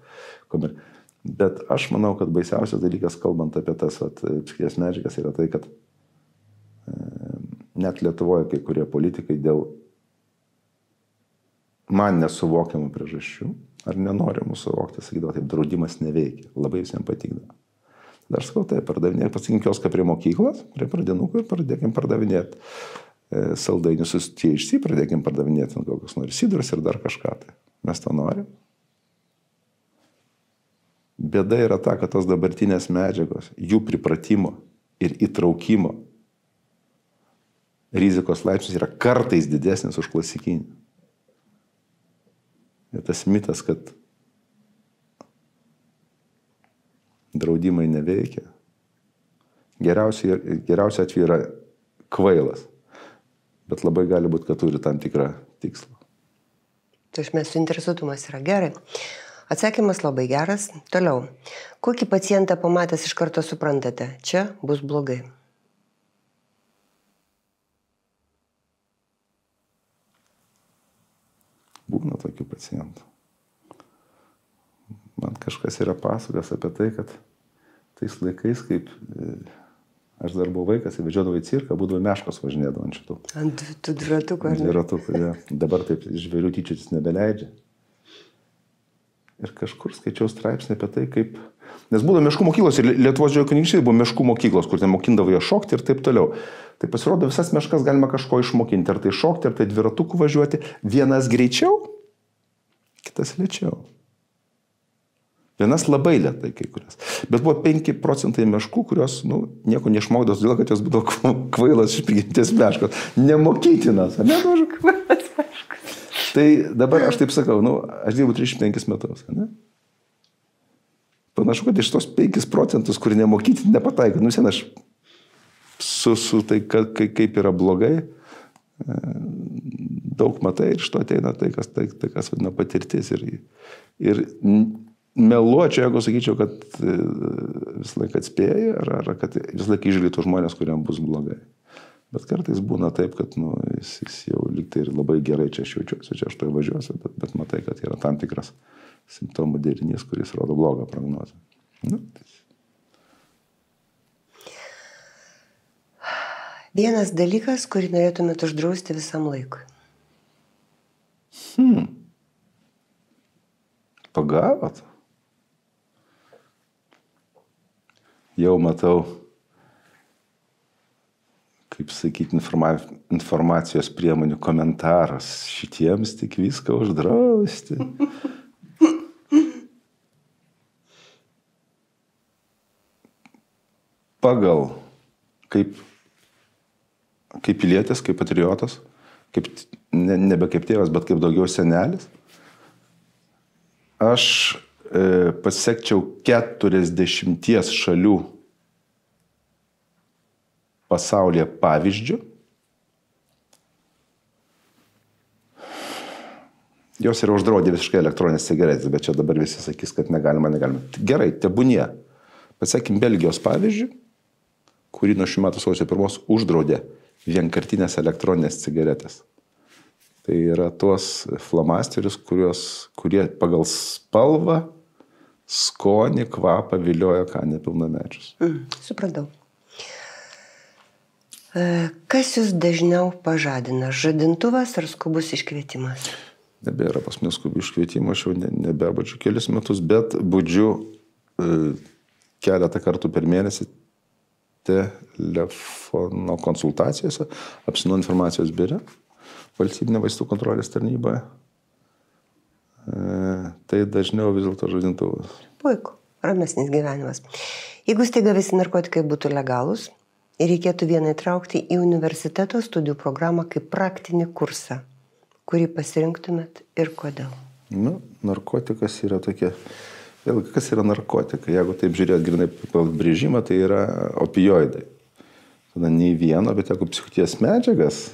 Bet aš manau, kad baisiausias dalykas, kalbant apie tas psichines medžiagas, yra tai, kad net Lietuvoje kai kurie politikai dėl man nesuvokiamų priežasčių ar nenorimų suvokti, sakydavo, taip, draudimas neveikia. Labai visiems patikdavo. Dar sakau, tai pardavinėti, pasirinkim kioską prie mokyklos, prie pradinukų ir pradėkim pardavinėti saldainius su THC, pradėkim pardavinėti kokius nors sidrus ir dar kažką. Tai. Mes to norim. Bėda yra ta, kad tos dabartinės medžiagos, jų pripratimo ir įtraukimo rizikos laipsnis yra kartais didesnis už klasikinį. Ir tas mitas, kad draudimai neveikia. Geriausia atveju yra kvailas, bet labai gali būti, kad turi tam tikrą tikslą. Tai mes suinteresuotumas yra gerai. Atsakymas labai geras. Toliau. Kokį pacientą pamatęs iš karto suprantate? Čia bus blogai. Būna tokių pacientų. Man kažkas yra pasakas apie tai, kad tais laikais, kaip aš dar buvau vaikas ir vežiodavau į cirką, būdavo meškos važinėdavo ant šitų. Ant tų dviratukų, ar ne? Dviratukų, ja. Dabar taip žvėrių tyčiotis nebeleidžia. Ir kažkur skaičiau straipsnį apie tai, kaip... Nes būdavo meškų mokyklos ir Lietuvos Didžiojo kunigaikštystėje buvo meškų mokyklos, kur ten mokindavo jo šokti ir taip toliau. Tai pasirodo, visas meškas galima kažko išmokinti, ar tai šokti, ar tai dviratukų važiuoti. Vienas greičiau, kitas lėčiau. Vienas labai lėtai kai kurias. Bet buvo 5% meškų, kurios nieko neišmokdos, todėl kad jos būdavo kvailas iš prigimties meškos. Nemokytinas, ne? Kvailas meškos. Tai dabar aš taip sakau, aš dirbu 35 metus, ne? Panašu, kad iš tos 5%, kurie nemokyti, nepataiko. Sen aš su tai, kaip yra blogai, daug matai ir iš to ateina tai, kas vadina patirtis. Ir meluočiau, jeigu sakyčiau, kad visą laiką atspėja, ar kad visą laiką išgrytų žmonės, kuriam bus blogai. Bet kartais būna taip, kad jis jau lygtai ir labai gerai čia aš jaučiuosi, čia aš to važiuosiu, bet matai, kad yra tam tikras simptomų derinys, kuris rodo blogą prognozę. Vienas dalykas, kurį norėtumėt uždrausti visam laikui. Pagavot? Jau matau, kaip sakyti, informacijos priemonių komentaras. Šitiems tik viską uždrausti. Pagal, kaip pilietis, kaip patriotas, nebe kaip tėvas, bet kaip daugiau senelis, aš pasiekčiau 40 šalių pasaulyje pavyzdžių. Jos yra uždraudė visiškai elektroninės cigaretės, bet čia dabar visi sakys, kad negalima. Gerai, tebūnie. Pasiekim Belgijos pavyzdžių, kurį nuo šių metų sausio 1 uždraudė vienkartinės elektroninės cigaretės. Tai yra tuos flomasterius, kurie pagal spalvą, skonį, kvapą vilioja nepilnamečius. Supratau. Kas jūs dažniau pažadina? Žadintuvas ar skubus iškvietimas? Nebėra pas mane skubių iškvietimų, aš jau nebebudžiu kelis metus, bet budžiu keletą kartų per mėnesį telefono konsultacijose, apsinuo informacijos biure, valstybinė vaistų kontrolės tarnyboje. Tai dažniau vis dėlto žadintuvas. Puiku, ramesnis gyvenimas. Jeigu staiga visi narkotikai būtų legalūs ir reikėtų vieną įtraukti į universiteto studijų programą kaip praktinį kursą, kurį pasirinktumėt ir kodėl? Narkotikas yra tokia... Vėlgi, kas yra narkotikai? Jeigu taip žiūrėt grinai pabrėžimą, tai yra opioidai. Tada nei vieno, bet jeigu psichoaktyvias medžiagas,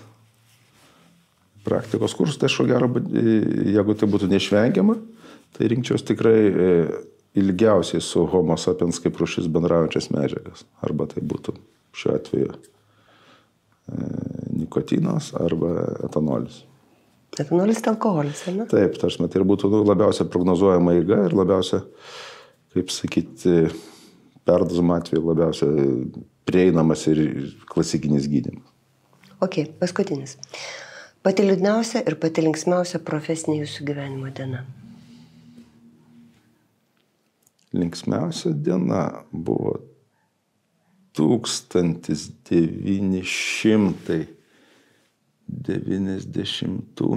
praktikos kursų, tai aš gero, jeigu tai būtų neišvengiama, tai rinkčiaus tikrai ilgiausiai su homo sapiens kaip rūšis bendraujančias medžiagas. Arba tai būtų šiuo atveju nikotinas arba etanolis. Etanolis tai alkoholis, ar ne? Taip, tai būtų labiausia prognozuojama eiga ir labiausia, kaip sakyti, perdozavimo atveju labiausia prieinamas ir klasikinis gydymas. Ok, paskutinis. Pati liūdniausia ir pati linksmiausia profesinė jūsų gyvenimo diena? Linksmiausia diena buvo 1990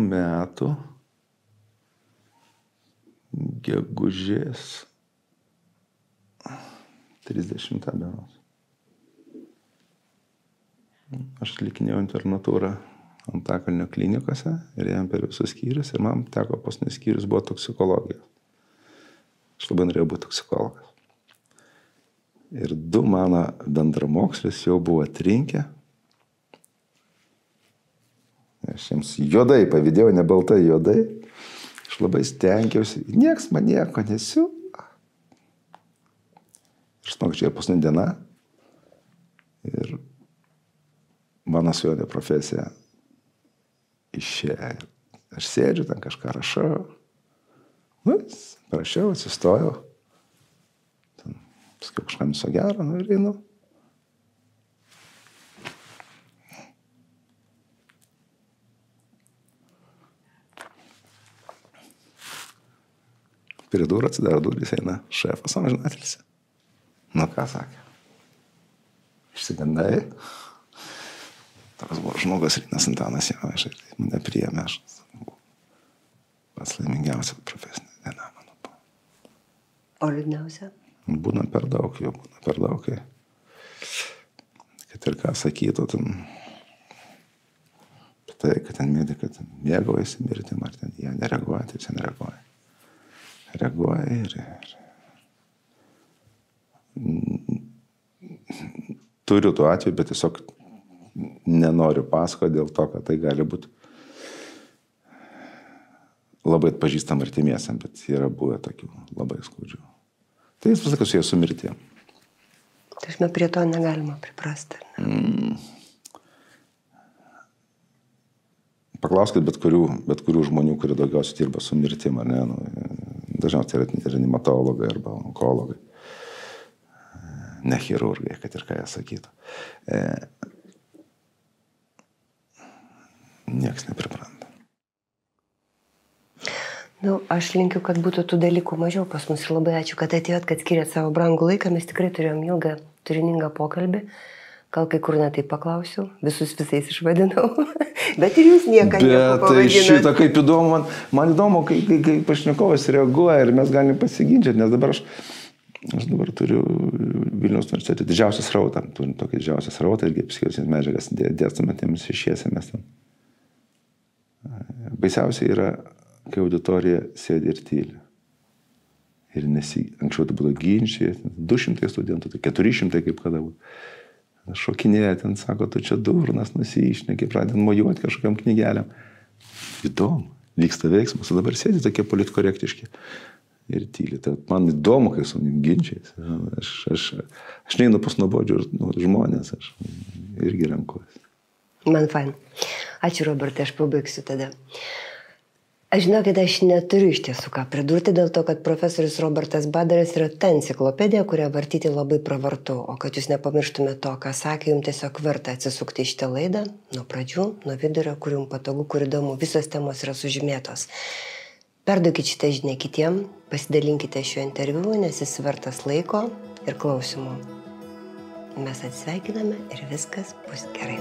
metų gegužės 30 dienos. Aš atlikinėjau internatūrą Antakalnio klinikose ir ėjom per visus skyrius ir man teko paskutinis skyrius buvo toksikologija. Aš labai norėjau būti toksikologas. Ir 2 mano bendramokslis jau buvo atrinkę. Aš jiems juodai pavydėjau, ne baltai, juodai. Aš labai stengiausi, nieks man nieko nesiu. Ir žinok, čia yra paskutinė diena. Ir mano svajonė profesija išėjo. Aš sėdžiu, ten kažką rašau. Parašiau, atsistojau. Paskiau kažkam viso gero, ir einu. Prie durų atsidaro durys, eina šefas, amžinatilsį. Nu, ką sakė? Išsigandai. Toks buvo žmogus Rynas Antanas Jovaiša ir mane priėmė. Aš pats laimingiausia profesinė diena mano buvo. O liūdniausia? Būna per daug, jau būna per daug. Kad ir ką sakytų, ten, tai, kad ten medikai mėgaujasi mirtim, ar ten jie nereaguoja, tai čia nereaguoja. Reaguoja ir turiu tų atvejų, bet tiesiog nenoriu pasakoti dėl to, kad tai gali būti labai atpažįstam artimiesiam, bet yra buvę tokių labai skaudžių. Tai jis pasakas su jie su mirtim. Tai prie to negalima priprasti. Paklauskit bet kurių žmonių, kurie daugiausiai dirba su mirtim, ar ne? Dažniausiai yra reanimatologai arba onkologai. Ne chirurgai, kad ir ką jie sakytų. Niekas nepripranta. Aš linkiu, kad būtų tų dalykų mažiau pas mus ir labai ačiū, kad atėjot, kad skiriat savo brangų laiką. Mes tikrai turėjom ilgą, turiningą pokalbį. Gal kai kur netai paklausiau, visus visais išvadinau, bet ir jūs nieką nepavadinat. Bet šitą kaip įdomu, man įdomu, kai pašnekovas reaguoja ir mes galime pasiginčyti, nes dabar aš dabar turiu Vilniaus universitete didžiausią srautą, turim tokį didžiausią srautą irgi psichologinės medžiagas dėstame tiems šešiesiems ten. Baisiausia yra, kai auditorija sėdi ir tyli. Ir anksčiau tai būtų ginčiai, 200 studentų, tai 400 kaip kada būtų. Šokinėja ten, sako, tu čia durnas, nusišneki, pradėt mojuoti kažkokiam knygelėm. Įdomu, vyksta veiksmas, o dabar sėdi tokie politkorektiški ir tyli. Tai man įdomu, kai su manim ginčiais. Aš neinu pas nuobodžius žmonės, aš irgi renkuosi. Man fain. Ačiū, Robertai, aš pabaigsiu tada. Aš žinau, kad aš neturiu iš tiesų ką pridurti dėl to, kad profesorius Robertas Badaras yra ta enciklopedija, kurią vartyti labai pravartu. O kad jūs nepamirštumėte to, ką sakė, jums tiesiog verta atsisukti į šitą laidą nuo pradžių, nuo vidurio, kur jums patogu, kur įdomu, visos temos yra sužymėtos. Perduokit šitą žinią kitiem, pasidalinkite šiuo interviu, nes jis vertas laiko ir klausimų. Mes atsisveikiname ir viskas bus gerai.